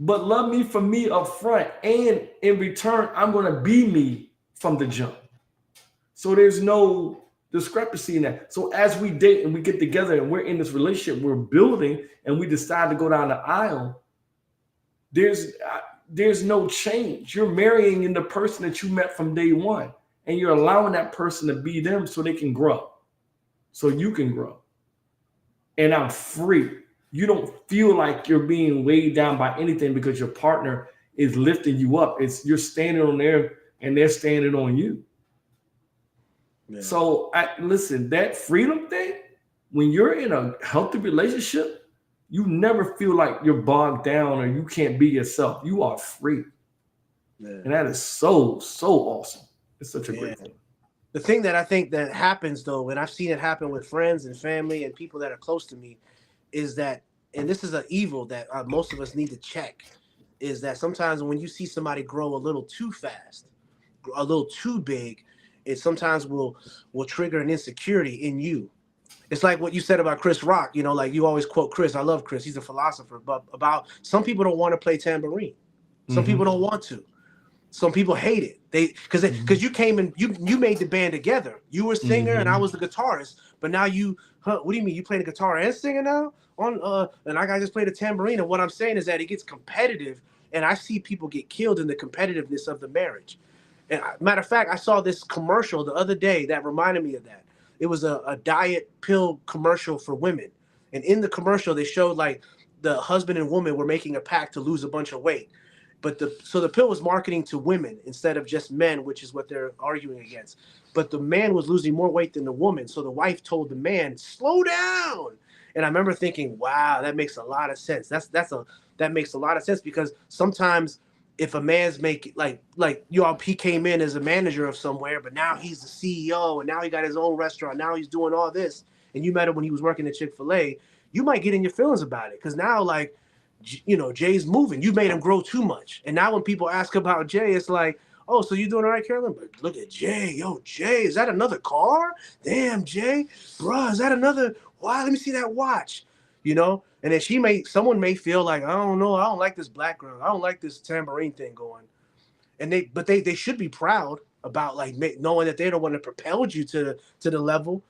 But love me for me up front. And in return, I'm going to be me from the jump. So there's no discrepancy in that. So as we date and we get together and we're in this relationship, we're building, and we decide to go down the aisle, there's no change. You're marrying in the person that you met from day one, and you're allowing that person to be them so they can grow, so you can grow. And I'm free. You don't feel like you're being weighed down by anything because your partner is lifting you up. You're standing on there and they're standing on you. Yeah. So listen, that freedom thing, when you're in a healthy relationship, you never feel like you're bogged down or you can't be yourself. You are free. Yeah. And that is so awesome. It's such a great thing. The thing that I think that happens, though, and I've seen it happen with friends and family and people that are close to me, is that, and this is an evil that most of us need to check, is that sometimes when you see somebody grow a little too fast, a little too big, it sometimes will trigger an insecurity in you. It's like what you said about Chris Rock. You know, like you always quote Chris. I love Chris. He's a philosopher. But about some people don't want to play tambourine. Some people don't want to. Some people hate it. Because you came and you made the band together. You were a singer and I was the guitarist. But now what do you mean? You play the guitar and singer now? And I just play the tambourine. And what I'm saying is that it gets competitive, and I see people get killed in the competitiveness of the marriage. And matter of fact, I saw this commercial the other day that reminded me of that. It was a diet pill commercial for women. And in the commercial, they showed like the husband and woman were making a pact to lose a bunch of weight. But the pill was marketing to women instead of just men, which is what they're arguing against. But the man was losing more weight than the woman. So the wife told the man, slow down. And I remember thinking, wow, that makes a lot of sense. That makes a lot of sense, because sometimes if a man's he came in as a manager of somewhere, but now he's the CEO and now he got his own restaurant. Now he's doing all this. And you met him when he was working at Chick-fil-A. You might get in your feelings about it, because now, like, you know, Jay's moving. You made him grow too much. And now when people ask about Jay, it's like, oh, so you doing all right, Carolyn? But look at Jay. Yo, Jay, is that another car? Damn, Jay. Bruh, is that another? Wow, let me see that watch. You know? And then someone may feel like, I don't know, I don't like this black girl. I don't like this tambourine thing going. And they should be proud about like knowing that they're the one that propelled you to the level.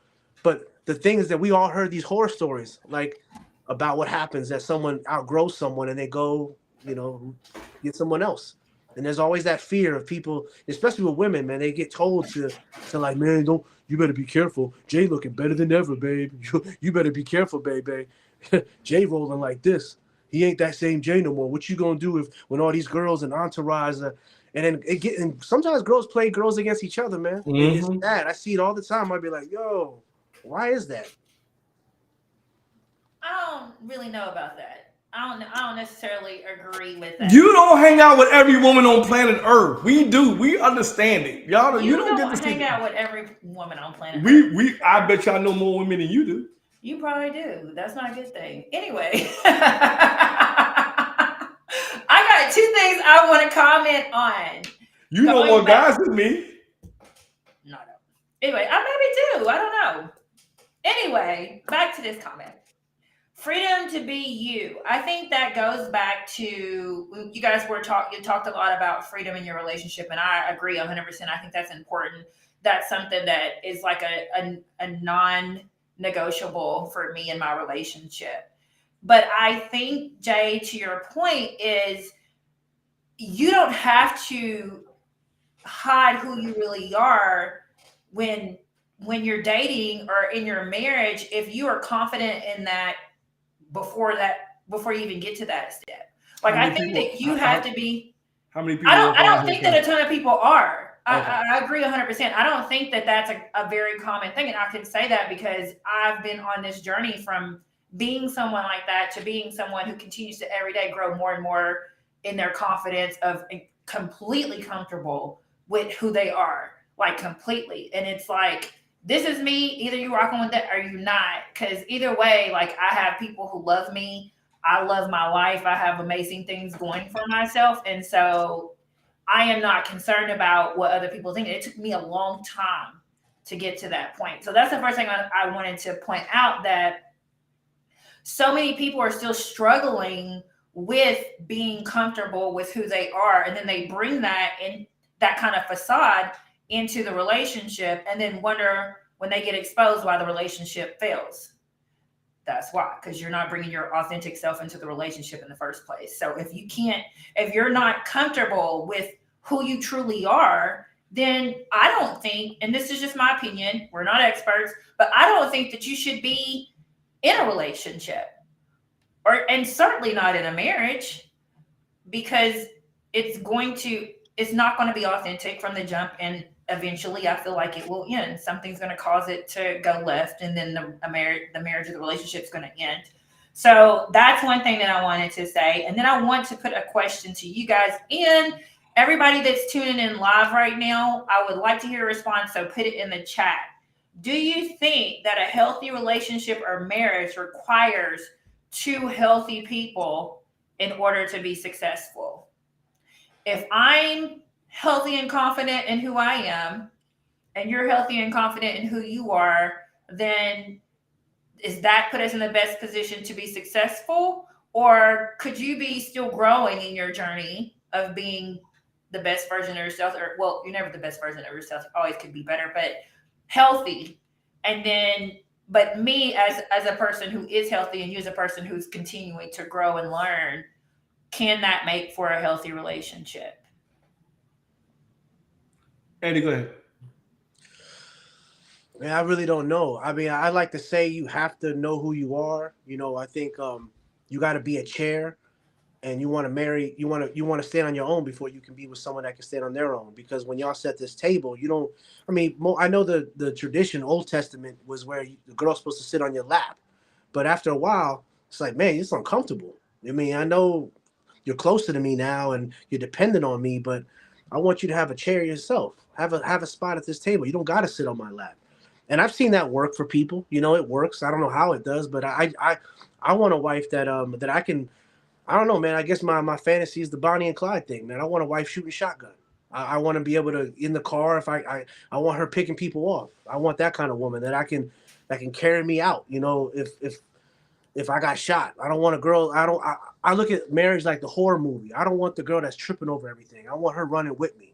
But the thing is that we all heard these horror stories, like, about what happens that someone outgrows someone and they go, you know, get someone else. And there's always that fear of people, especially with women, man. They get told to like, man, you better be careful. Jay looking better than ever, babe. You better be careful, baby. Jay rolling like this. He ain't that same Jay no more. What you gonna do when all these girls and entourage and sometimes girls play girls against each other, man. It's bad. I see it all the time. I'd be like, yo, why is that? I don't really know about that. I don't necessarily agree with that. You don't hang out with every woman on planet Earth. We do. We understand it. Y'all, you don't get to hang out with every woman on planet Earth. I bet y'all know more women than you do. You probably do. That's not a good thing. Anyway, I got two things I want to comment on. You know more guys than me. No. Anyway, I maybe do. I don't know. Anyway, back to this comment. Freedom to be you. I think that goes back to, you guys you talked a lot about freedom in your relationship, and I agree 100%. I think that's important. That's something that is like a non-negotiable for me in my relationship. But I think, Jay, to your point, is you don't have to hide who you really are when you're dating or in your marriage, if you are confident in that before you even get to that step. Like, I think that you have to be. How many people? I don't think that a ton of people are. Okay. I agree 100%. I don't think that that's a very common thing. And I can say that because I've been on this journey from being someone like that to being someone who continues to every day grow more and more in their confidence of completely comfortable with who they are, like completely. And it's like, this is me. Either you rocking with it or you not. Because either way, like, I have people who love me. I love my life. I have amazing things going for myself. And so I am not concerned about what other people think. It took me a long time to get to that point. So that's the first thing I wanted to point out, that so many people are still struggling with being comfortable with who they are. And then they bring that in, that kind of facade, into the relationship, and then wonder when they get exposed why the relationship fails. That's why, because you're not bringing your authentic self into the relationship in the first place. So if you're not comfortable with who you truly are, then I don't think, and this is just my opinion, we're not experts, but I don't think that you should be in a relationship, and certainly not in a marriage, because it's not going to be authentic from the jump, and eventually I feel like it will end. Something's going to cause it to go left, and then the marriage or the relationship is going to end. So that's one thing that I wanted to say. And then I want to put a question to you guys and everybody that's tuning in live right now. I would like to hear a response, so put it in the chat. Do you think that a healthy relationship or marriage requires two healthy people in order to be successful? If I'm healthy and confident in who I am, and you're healthy and confident in who you are, then is that put us in the best position to be successful? Or could you be still growing in your journey of being the best version of yourself? Or, well, you're never the best version of yourself. You always could be better, but healthy. And then, but me as a person who is healthy and you as a person who's continuing to grow and learn, can that make for a healthy relationship? Andy, go ahead. Man, I really don't know. I mean, I like to say you have to know who you are. You know, I think you got to be a chair, and you want to marry. You want to stand on your own before you can be with someone that can stand on their own. Because when y'all set this table, you don't. I mean, I know the tradition, Old Testament, was where the girl's supposed to sit on your lap, but after a while, it's like, man, it's uncomfortable. I mean, I know you're closer to me now, and you're dependent on me, but I want you to have a chair yourself. Have a spot at this table. You don't got to sit on my lap. And I've seen that work for people. You know, it works. I don't know how it does, but I want a wife that that I can. I don't know, man. I guess my fantasy is the Bonnie and Clyde thing, man. I want a wife shooting shotgun. I want to be able to in the car if I want her picking people off. I want that kind of woman that can carry me out. You know, if I got shot, I don't want a girl. I look at marriage like the horror movie. I don't want the girl that's tripping over everything. I want her running with me.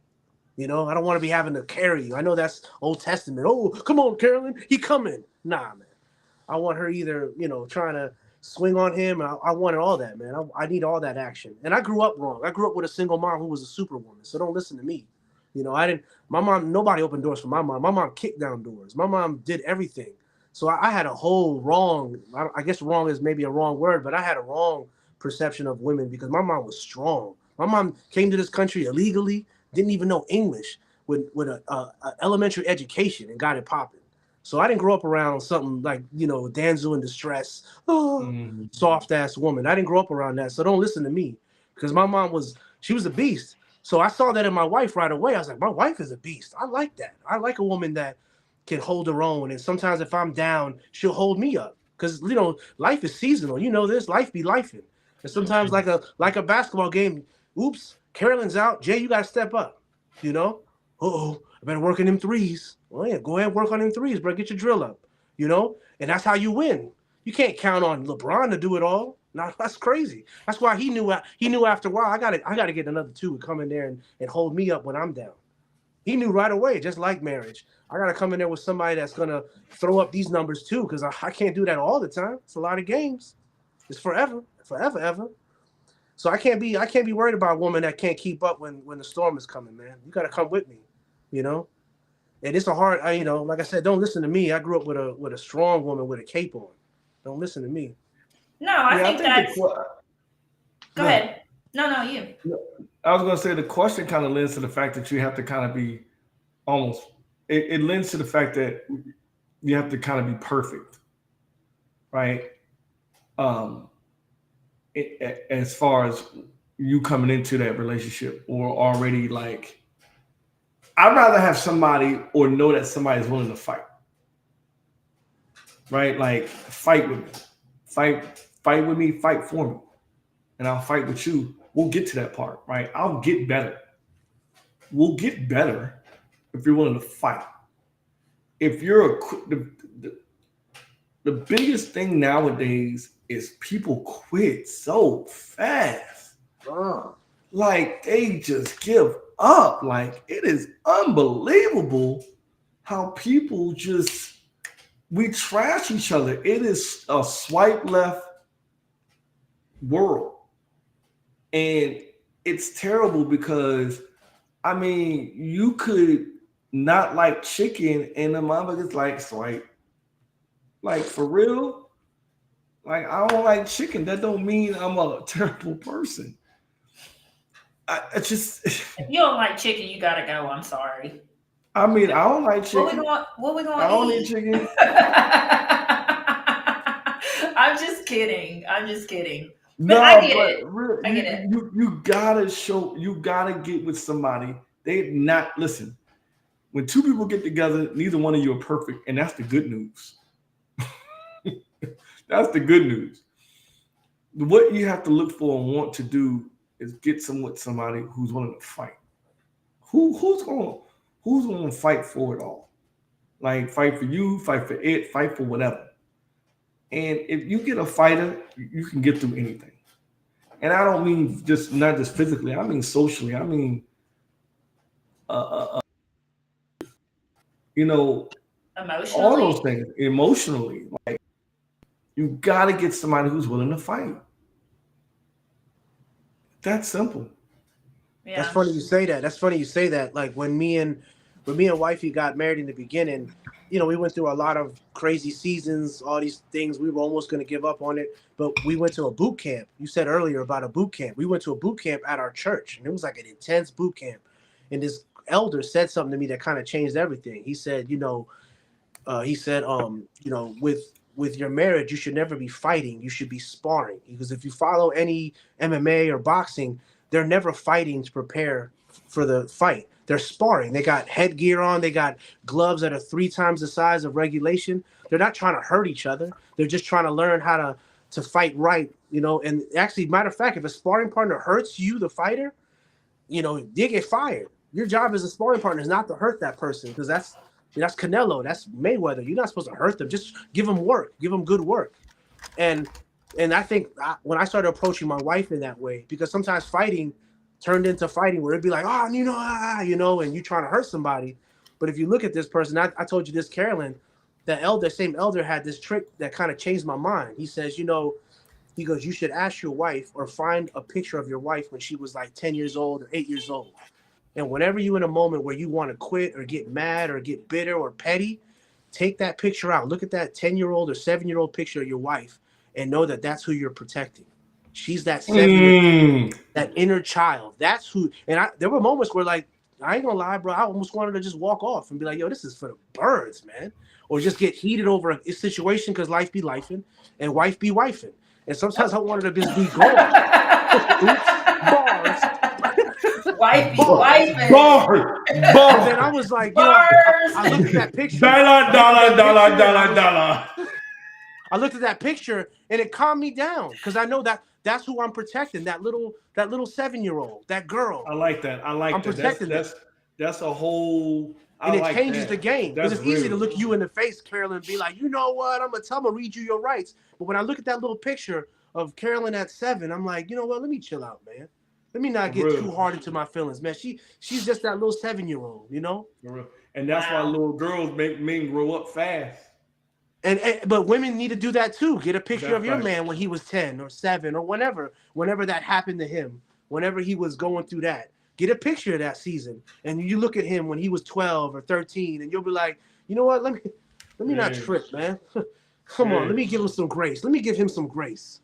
You know, I don't want to be having to carry you. I know that's Old Testament. Oh, come on, Carolyn, he coming. Nah, man. I want her either, you know, trying to swing on him. I wanted all that, man. I need all that action. And I grew up wrong. I grew up with a single mom who was a superwoman. So don't listen to me. You know, my mom, nobody opened doors for my mom. My mom kicked down doors. My mom did everything. So I had a whole wrong, I guess wrong is maybe a wrong word, but I had a wrong perception of women because my mom was strong. My mom came to this country illegally, didn't even know English with a elementary education and got it popping. So I didn't grow up around something like, you know, damsel in distress, soft ass woman. I didn't grow up around that. So don't listen to me because my mom she was a beast. So I saw that in my wife right away. I was like, my wife is a beast. I like that. I like a woman that can hold her own. And sometimes if I'm down, she'll hold me up because, you know, life is seasonal. You know this, life be lifing. And sometimes like a basketball game, oops, Carolyn's out. Jay, you got to step up, you know? Uh-oh, I better work on them threes. Well, yeah, go ahead and work on them threes, bro. Get your drill up, you know? And that's how you win. You can't count on LeBron to do it all. No, that's crazy. That's why he knew after a while, I gotta get another two and come in there and hold me up when I'm down. He knew right away, just like marriage. I got to come in there with somebody that's going to throw up these numbers too because I can't do that all the time. It's a lot of games. It's forever, ever. So I can't be worried about a woman that can't keep up when the storm is coming, man. You got to come with me, you know? And it's a hard, you know, like I said, don't listen to me. I grew up with a strong woman with a cape on. Don't listen to me. No, I think that's... Go ahead. No, you. I was going to say the question kind of lends to the fact that you have to kind of be almost, it lends to the fact that you have to kind of be perfect, right? As far as you coming into that relationship or already like, I'd rather have somebody or know that somebody is willing to fight, right? Like fight with me, fight with me, fight for me, and I'll fight with you. We'll get to that part, right? I'll get better. We'll get better if you're willing to fight. If you're the biggest thing nowadays is people quit so fast. Like they just give up. Like it is unbelievable how people we trash each other. It is a swipe left world. And it's terrible because, I mean, you could not like chicken and the motherfucker's like, swipe. Like, for real? Like, I don't like chicken. That don't mean I'm a terrible person. I just... If you don't like chicken, you gotta go. I'm sorry. I mean, I don't like chicken. What we gonna I don't eat chicken. I'm just kidding. But No, I get it. Really, I get it. You gotta get with somebody. They not listen. When two people get together, neither one of you are perfect, and that's the good news. That's the good news. What you have to look for and want to do is get with somebody who's willing to fight. Who's going to fight for it all? Like fight for you, fight for it, fight for whatever. And if you get a fighter, you can get through anything. And I don't mean just not just physically. I mean socially. I mean, uh, you know, all Emotionally. those things emotionally. Like you got to get somebody who's willing to fight. That's simple. That's Yeah. funny you say that. That's funny you say that. Like when me and wifey got married in the beginning, you know, we went through a lot of crazy seasons, all these things. We were almost going to give up on it, but we went to a boot camp. You said earlier about a boot camp. We went to a boot camp at our church, and it was like an intense boot camp. And this elder said something to me that kind of changed everything. He said, with your marriage, you should never be fighting. You should be sparring. Because if you follow any MMA or boxing, they're never fighting to prepare for the fight. They're sparring. They got headgear on. They got gloves that are 3 times the size of regulation. They're not trying to hurt each other. They're just trying to learn how to fight right. And actually, matter of fact, if a sparring partner hurts you, the fighter, they get fired. Your job as a sparring partner is not to hurt that person, because that's Canelo, that's Mayweather. You're not supposed to hurt them. Just give them work, give them good work. And I think when I started approaching my wife in that way, because sometimes fighting turned into fighting where it'd be like, and you trying to hurt somebody. But if you look at this person, I told you this, Carolyn, the same elder had this trick that kind of changed my mind. He says, he goes, you should ask your wife or find a picture of your wife when she was like 10 years old or 8 years old. And whenever you're in a moment where you want to quit or get mad or get bitter or petty, take that picture out. Look at that 10-year-old or 7-year-old picture of your wife and know that that's who you're protecting. She's that 7-year-old, that inner child. That's who. And there were moments where, like, I ain't gonna lie, bro, I almost wanted to just walk off and be like, yo, this is for the birds, man. Or just get heated over a situation because life be lifing and wife be wifing. And sometimes I wanted to just be gone. Oops, bars. Wife be wifing. Bars. And then I was like, I looked at that picture. Dollar. I looked at that picture and it calmed me down because I know that's who I'm protecting. That little 7-year-old, that girl. I like that. I'm protecting them. That's a whole. And it changes the game. Because it's easy to look you in the face, Carolyn, and be like, you know what? I'm gonna read you your rights. But when I look at that little picture of Carolyn at 7, I'm like, you know what? Let me chill out, man. Let me not get too hard into my feelings, man. She's just that little 7-year-old, And that's why little girls make men grow up fast. But women need to do that too. Get a picture of your man when he was 10 or 7 or whenever that happened to him, whenever he was going through that. Get a picture of that season, and you look at him when he was 12 or 13, and you'll be like, you know what? Let me not trip, man. Come on, let me give him some grace. Let me give him some grace.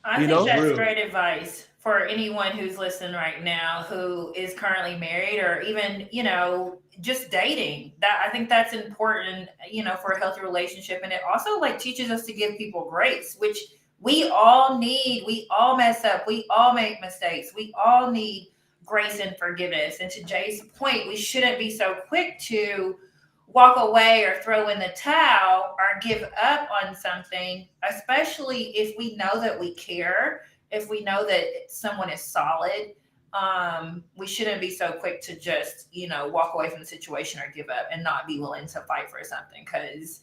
I think that's great advice for anyone who's listening right now who is currently married or even, just dating. That I think that's important, for a healthy relationship. And it also teaches us to give people grace, which we all need. We all mess up. We all make mistakes. We all need grace and forgiveness. And to Jay's point, we shouldn't be so quick to walk away or throw in the towel or give up on something, especially if we know that we care, if we know that someone is solid. We shouldn't be so quick to just, walk away from the situation or give up and not be willing to fight for something, because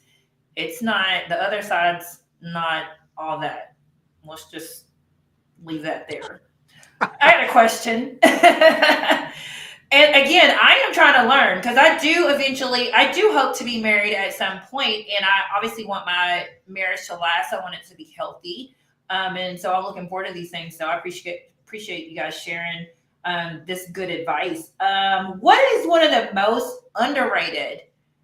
it's not, the other side's not all that. Let's just leave that there. I had a question. And again, I am trying to learn, because I do hope to be married at some point, and I obviously want my marriage to last. I want it to be healthy. And so I'm looking forward to these things. So I appreciate you guys sharing this good advice. What is one of the most underrated?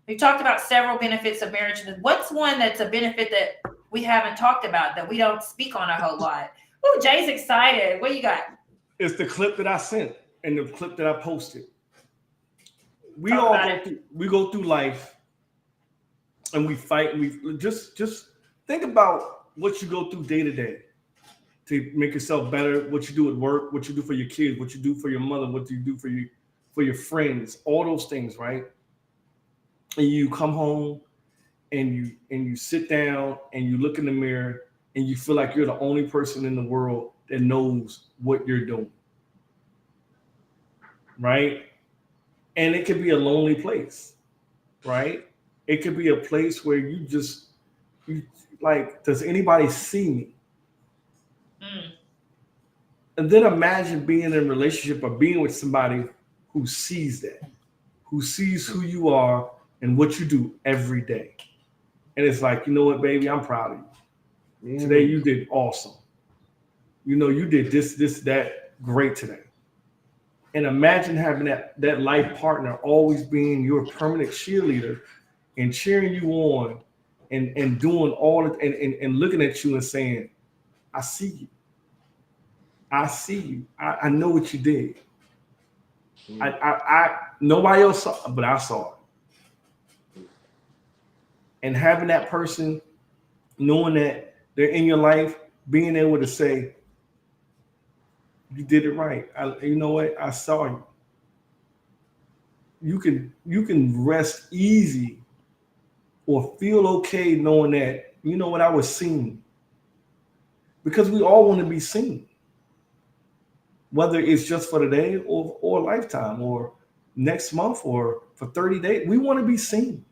We talked about several benefits of marriage. What's one that's a benefit that we haven't talked about, that we don't speak on a whole lot? Oh, Jay's excited. What you got? It's the clip that I sent and the clip that I posted. We go through life and we fight. And we just think about what you go through day to day to make yourself better. What you do at work, what you do for your kids, what you do for your mother, what you do for your friends, all those things, right? And you come home and you sit down and you look in the mirror and you feel like you're the only person in the world that knows what you're doing. Right? And it could be a lonely place, right? It could be a place where you like, does anybody see me? Mm. And then imagine being in a relationship or being with somebody who sees that, who sees who you are and what you do every day. And it's like, you know what, baby, I'm proud of you. Today you did awesome. You know, you did this, that great today. And imagine having that life partner always being your permanent cheerleader and cheering you on and doing all it and looking at you and saying, I see you. I see you. I know what you did. I nobody else saw it, but I saw it. And having that person, knowing that they're in your life, being able to say, you did it right. You know what? I saw you. You can rest easy or feel okay knowing that, you know what, I was seen. Because we all want to be seen. Whether it's just for the day or a lifetime or next month or for 30 days, we want to be seen.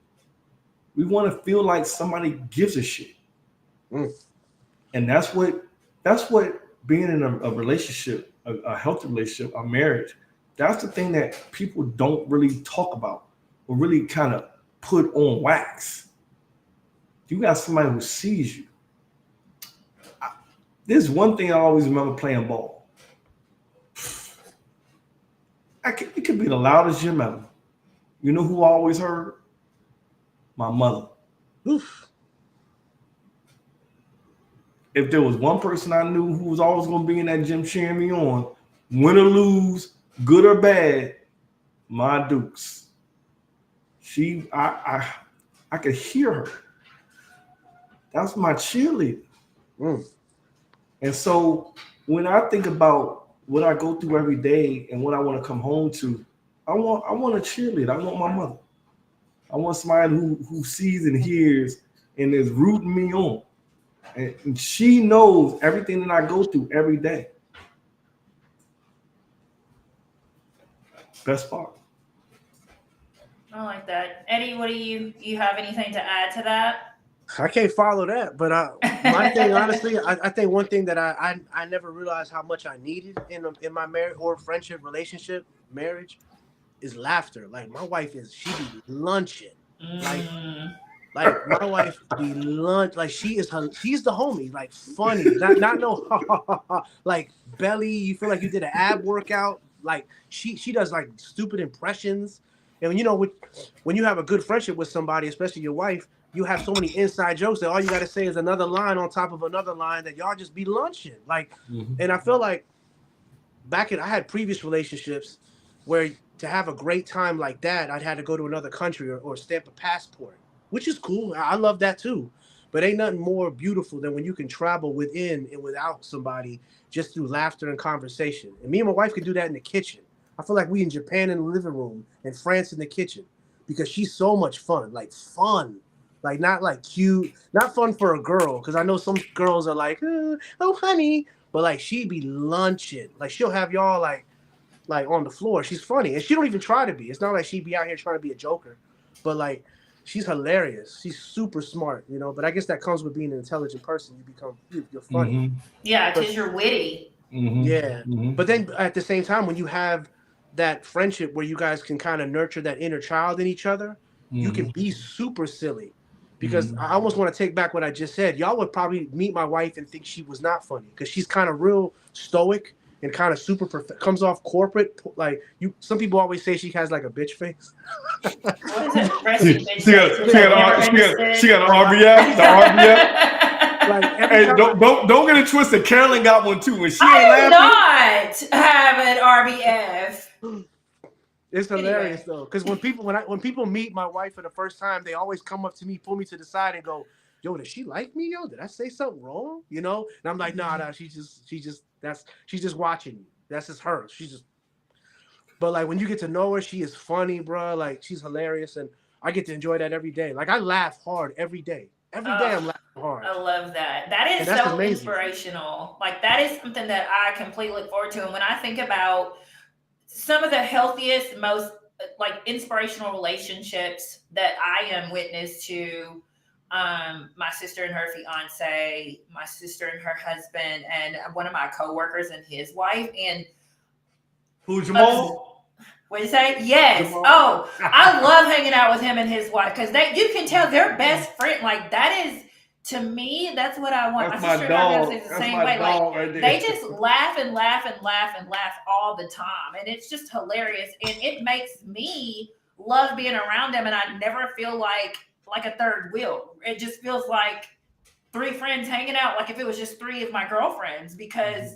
We want to feel like somebody gives a shit. And that's what being in a relationship, a healthy relationship, a marriage, that's the thing that people don't really talk about or really kind of put on wax. You got somebody who sees you. There's one thing I always remember playing ball. It could be the loudest gym ever. You know who I always heard? My mother. Oof. If there was one person I knew who was always going to be in that gym cheering me on, win or lose, good or bad, my Dukes. I could hear her. That's my cheerleader. And so when I think about what I go through every day and what I want to come home to, I want a cheerleader. I want my mother. I want somebody who sees and hears and is rooting me on. And she knows everything that I go through every day. Best part. I like that. Eddie, what do you have anything to add to that? I can't follow that, but my thing, honestly, I think one thing that I never realized how much I needed in my marriage or friendship, relationship, marriage, is laughter. Like my wife she be lunching, like my wife be lunch, like she's the homie, like funny, not no like belly. You feel like you did an ab workout. Like she does like stupid impressions, and you know when you have a good friendship with somebody, especially your wife. You have so many inside jokes that all you got to say is another line on top of another line that y'all just be lunching. Like, and I feel like I had previous relationships where to have a great time like that, I'd had to go to another country or stamp a passport, which is cool. I love that too. But ain't nothing more beautiful than when you can travel within and without somebody just through laughter and conversation. And me and my wife could do that in the kitchen. I feel like we in Japan in the living room and France in the kitchen because she's so much fun, like fun. Like not like cute, not fun for a girl. Because I know some girls are like, oh honey, but like she'd be lunching. Like she'll have y'all like on the floor. She's funny, and she don't even try to be. It's not like she'd be out here trying to be a joker, but like she's hilarious. She's super smart, you know. But I guess that comes with being an intelligent person. You're funny. Yeah, because you're witty. Yeah, but then at the same time, when you have that friendship where you guys can kind of nurture that inner child in each other, you can be super silly. Because I almost want to take back what I just said. Y'all would probably meet my wife and think she was not funny because she's kind of real stoic and kind of super comes off corporate. Like some people always say she has like a bitch face. What is it? She got an RBF. The RBF. Like hey, don't get it twisted. Carolyn got one too. When she I ain't laughing, not have an RBF. It's hilarious though, because when people meet my wife for the first time, they always come up to me, pull me to the side, and go, "Yo, does she like me? Yo, did I say something wrong? You know?" And I'm like, "Nah, she's just watching me. That's just her. She's just." But like when you get to know her, she is funny, bro. Like she's hilarious, and I get to enjoy that every day. Like I laugh hard every day. Every day I'm laughing hard. I love that. That is so amazing. Inspirational. Like that is something that I completely look forward to. And when I think about some of the healthiest, most like inspirational relationships that I am witness to my sister and her fiance, my sister and her husband, and one of my coworkers and his wife. And Who's Jamal? what did you say? Yes. Jamal. Oh, I love hanging out with him and his wife because you can tell they're best friend. Like that is, to me, that's what I want. That's my my sister and her dog. husband is the That's same my way. dog Like right there. they just laugh and laugh and laugh and laugh all the time, and it's just hilarious. And it makes me love being around them, and I never feel like a third wheel. It just feels like three friends hanging out, like if it was just three of my girlfriends, because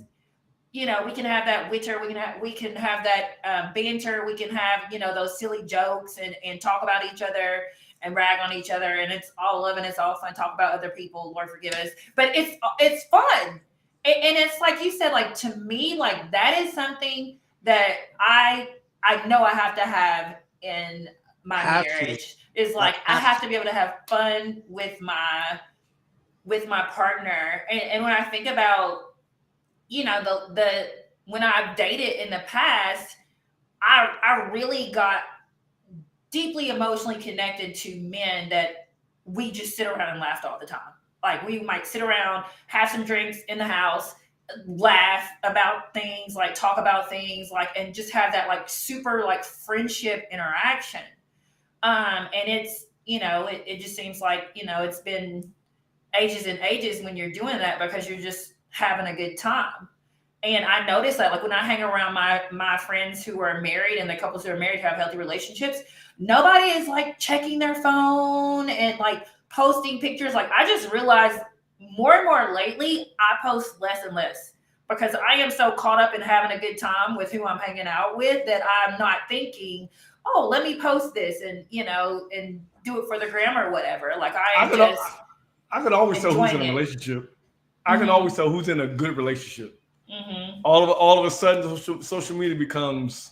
you know we can have that witcher, we can have that banter, we can have those silly jokes and talk about each other and rag on each other, and it's all love and it's all fun. Talk about other people, Lord forgive us, but it's fun, and it's like you said, like to me, like that is something that I know I have to have in my marriage. Is like I have to be able to have fun with my partner, and when I think about the when I've dated in the past, I really got deeply emotionally connected to men that we just sit around and laughed all the time. Like we might sit around, have some drinks in the house, laugh about things, like talk about things, like, and just have that like super like friendship interaction. And it's, it just seems like, it's been ages and ages when you're doing that because you're just having a good time. And I noticed that, like, when I hang around my friends who are married and the couples who are married who have healthy relationships, nobody is like checking their phone and like posting pictures. Like, I just realized more and more lately, I post less and less because I am so caught up in having a good time with who I'm hanging out with that I'm not thinking, oh, let me post this and and do it for the gram or whatever. Like I can always tell who's in a relationship. I can always tell who's in a good relationship. Mm-hmm. All of a sudden, social media becomes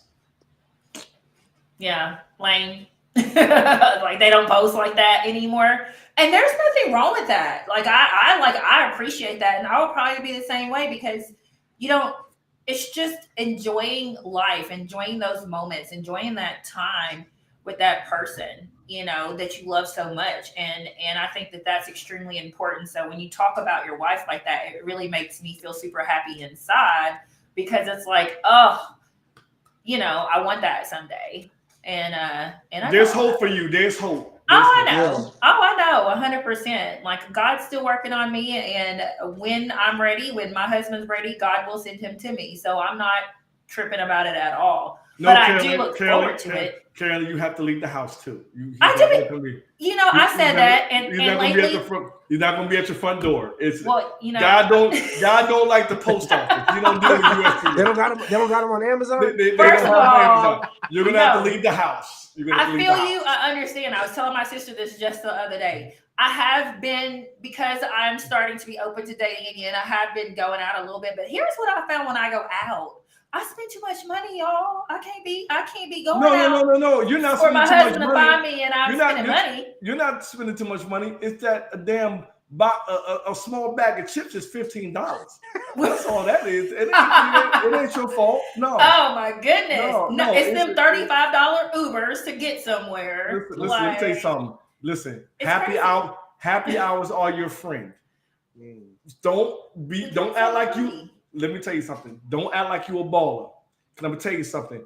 lame. Like they don't post like that anymore, and there's nothing wrong with that. Like I appreciate that, and I would probably be the same way because it's just enjoying life, enjoying those moments, enjoying that time with that person, that you love so much. And I think that that's extremely important. So when you talk about your wife like that, it really makes me feel super happy inside because it's like, oh, I want that someday. And there's hope for you. There's hope. I know. Oh, I know. 100%. Like God's still working on me. And when I'm ready, when my husband's ready, God will send him to me. So I'm not tripping about it at all. But I do look forward to it. Carolyn, you have to leave the house too. I said that, and lately, you're not going to be at your front door. God don't like the post office. You don't deal with USPS. They don't got them on Amazon. First of all, you're going to have to leave the house. I feel you. I understand. I was telling my sister this just the other day. I have been, because I'm starting to be open to dating again, I have been going out a little bit. But here's what I found when I go out. I spend too much money, y'all. I can't be going out. No. You're not for spending my too much husband to money. buy me, and I'm spending money. You're not spending too much money. It's that a damn a small bag of chips is $15. That's all that is. It ain't your fault. No. Oh my goodness. No, it's them $35 Ubers to get somewhere. Listen, let me tell you something. Listen, happy hours are your friend. Don't act like you. Let me tell you something. Don't act like you a baller. Can I tell you something?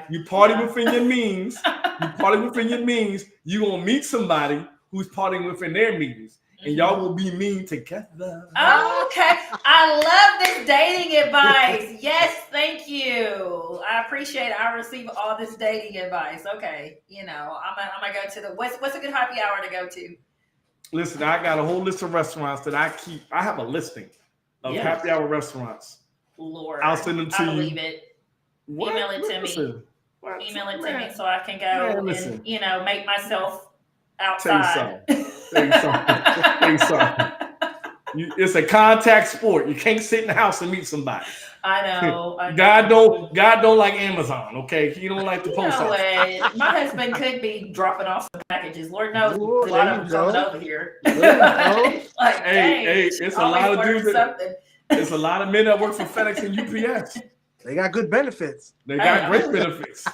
You party within your means. You party within your means. You're going to meet somebody who's partying within their means. And y'all will be mean together. Okay. I love this dating advice. Yes, thank you. I appreciate it. I receive all this dating advice. Okay. I'm going to go to what's a good happy hour to go to? Listen, I got a whole list of restaurants that I keep. I have a listing of happy hour restaurants. Lord, I'll send them to you. I believe it. What? Email it to me. Email it to me so I can go and make myself outside. Tell you something. It's a contact sport. You can't sit in the house and meet somebody. I know. God don't like Amazon. Okay, he don't like the post office. My husband could be dropping off some packages. Lord knows, a lot of them coming over here. Hey, it's a lot of dudes. There's a lot of men that work for FedEx and UPS. They got good benefits. They got great benefits.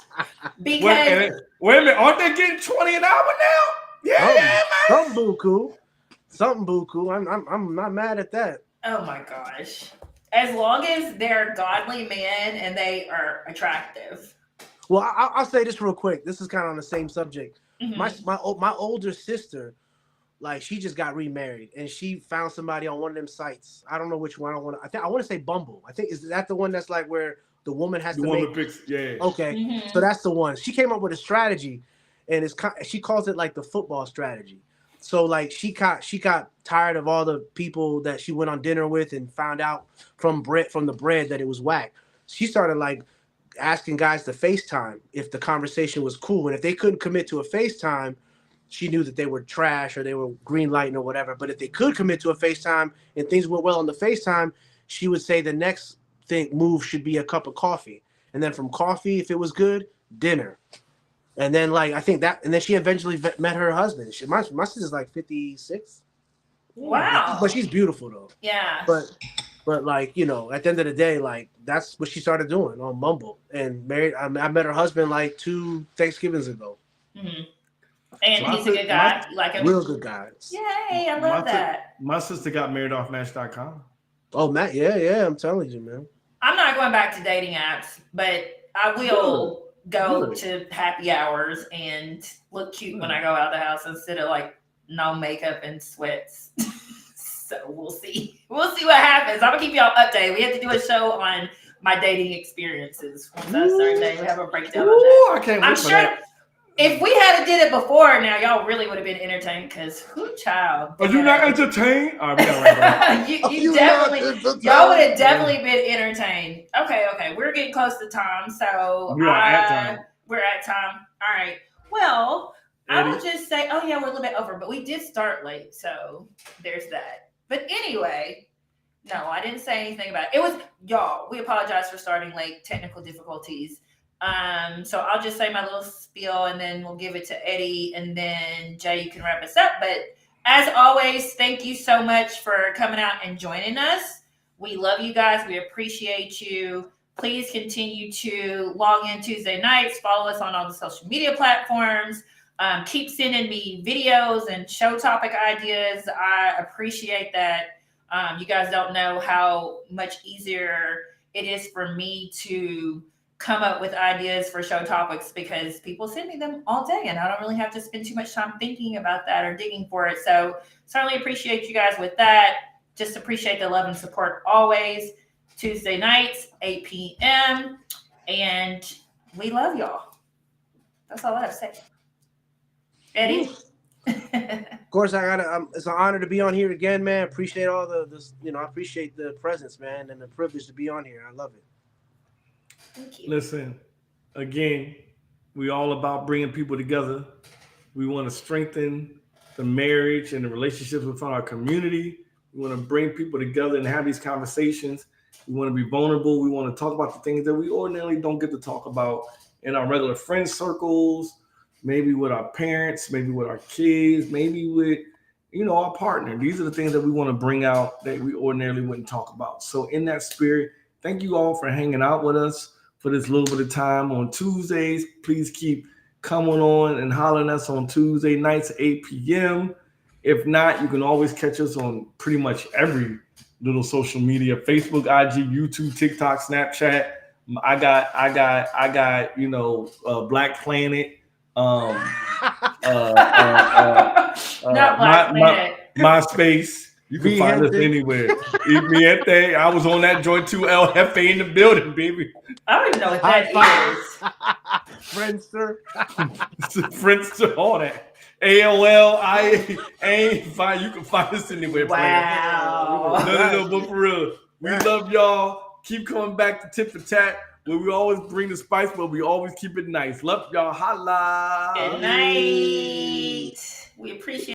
Because wait a minute, aren't they getting $20 an hour now? Yeah, man. Something buku. I'm not mad at that. Oh my gosh. As long as they're godly men and they are attractive. Well, I'll say this real quick. This is kind of on the same subject. Mhm. My older sister, like, she just got remarried and she found somebody on one of them sites. I don't know which one. I want to say Bumble. I think, is that the one that's like where the woman has The to woman make. picks, yeah. Okay, Mhm. so that's the one. She came up with a strategy, and she calls it like the football strategy. So like she got tired of all the people that she went on dinner with and found out from the bread that it was whack. She started like asking guys to FaceTime if the conversation was cool, and if they couldn't commit to a FaceTime, she knew that they were trash or they were green lighting or whatever. But if they could commit to a FaceTime and things went well on the FaceTime, she would say the next move should be a cup of coffee. And then from coffee, if it was good, dinner. And then like I think that, and then she eventually met her husband. My sister's like 56. Wow. But she's beautiful though. Yeah. But like, you know, at the end of the day, like that's what she started doing on Bumble. And I met her husband like 2 Thanksgivings ago. Mm-hmm. And So he's a good guy. You like him? Real good guy. Yay, I love that. My sister got married off Match.com. Oh, Matt, yeah, I'm telling you, man. I'm not going back to dating apps, but I will go to happy hours and look cute when I go out the house instead of like no makeup and sweats. So we'll see. We'll see what happens. I'm gonna keep y'all updated. We have to do a show on my dating experiences. Once I start dating, we have a breakdown of that. I can't wait I'm for sure that. if we had did it before, now y'all really would have been entertained because who child? Are you not entertained? All right, we gotta wrap it up. you definitely, y'all would have definitely been entertained. Okay, we're getting close to time, so We are at time. We're at time. All right. Well, I Eddie? will just say, oh yeah, we're a little bit over, but we did start late, so there's that. But anyway, no, I didn't say anything about it. It was y'all. We apologize for starting late. Technical difficulties. So I'll just say my little spiel and then we'll give it to Eddie and then Jay, you can wrap us up. But as always, thank you so much for coming out and joining us. We love you guys. We appreciate you. Please continue to log in Tuesday nights. Follow us on all the social media platforms. Keep sending me videos and show topic ideas. I appreciate that. You guys don't know how much easier it is for me to come up with ideas for show topics because people send me them all day and I don't really have to spend too much time thinking about that or digging for it. So certainly appreciate you guys with that. Just appreciate the love and support always. Tuesday nights, 8 p.m. And we love y'all. That's all I have to say. Eddie? Of course, it's an honor to be on here again, man. Appreciate all I appreciate the presence, man, and the privilege to be on here. I love it. Thank you. Listen, again, we all about bringing people together. We want to strengthen the marriage and the relationships within our community. We want to bring people together and have these conversations. We want to be vulnerable. We want to talk about the things that we ordinarily don't get to talk about in our regular friend circles, maybe with our parents, maybe with our kids, maybe with, our partner. These are the things that we want to bring out that we ordinarily wouldn't talk about. So in that spirit, thank you all for hanging out with us for this little bit of time on Tuesdays. Please keep coming on and hollering at us on Tuesday nights at 8 p.m. If not, you can always catch us on pretty much every little social media: Facebook, IG, YouTube, TikTok, Snapchat. I got Black Planet. Not Black Planet. MySpace. You can find us anywhere. I was on that joint too. El Jefe in the building, baby. I don't even know what that is. Friendster. Friendster, all that. AOL, fine. You can find us anywhere. Wow. No, but for real, we love y'all. Keep coming back to Tit for Tat, where we always bring the spice, but we always keep it nice. Love y'all. Holla. Good night. We appreciate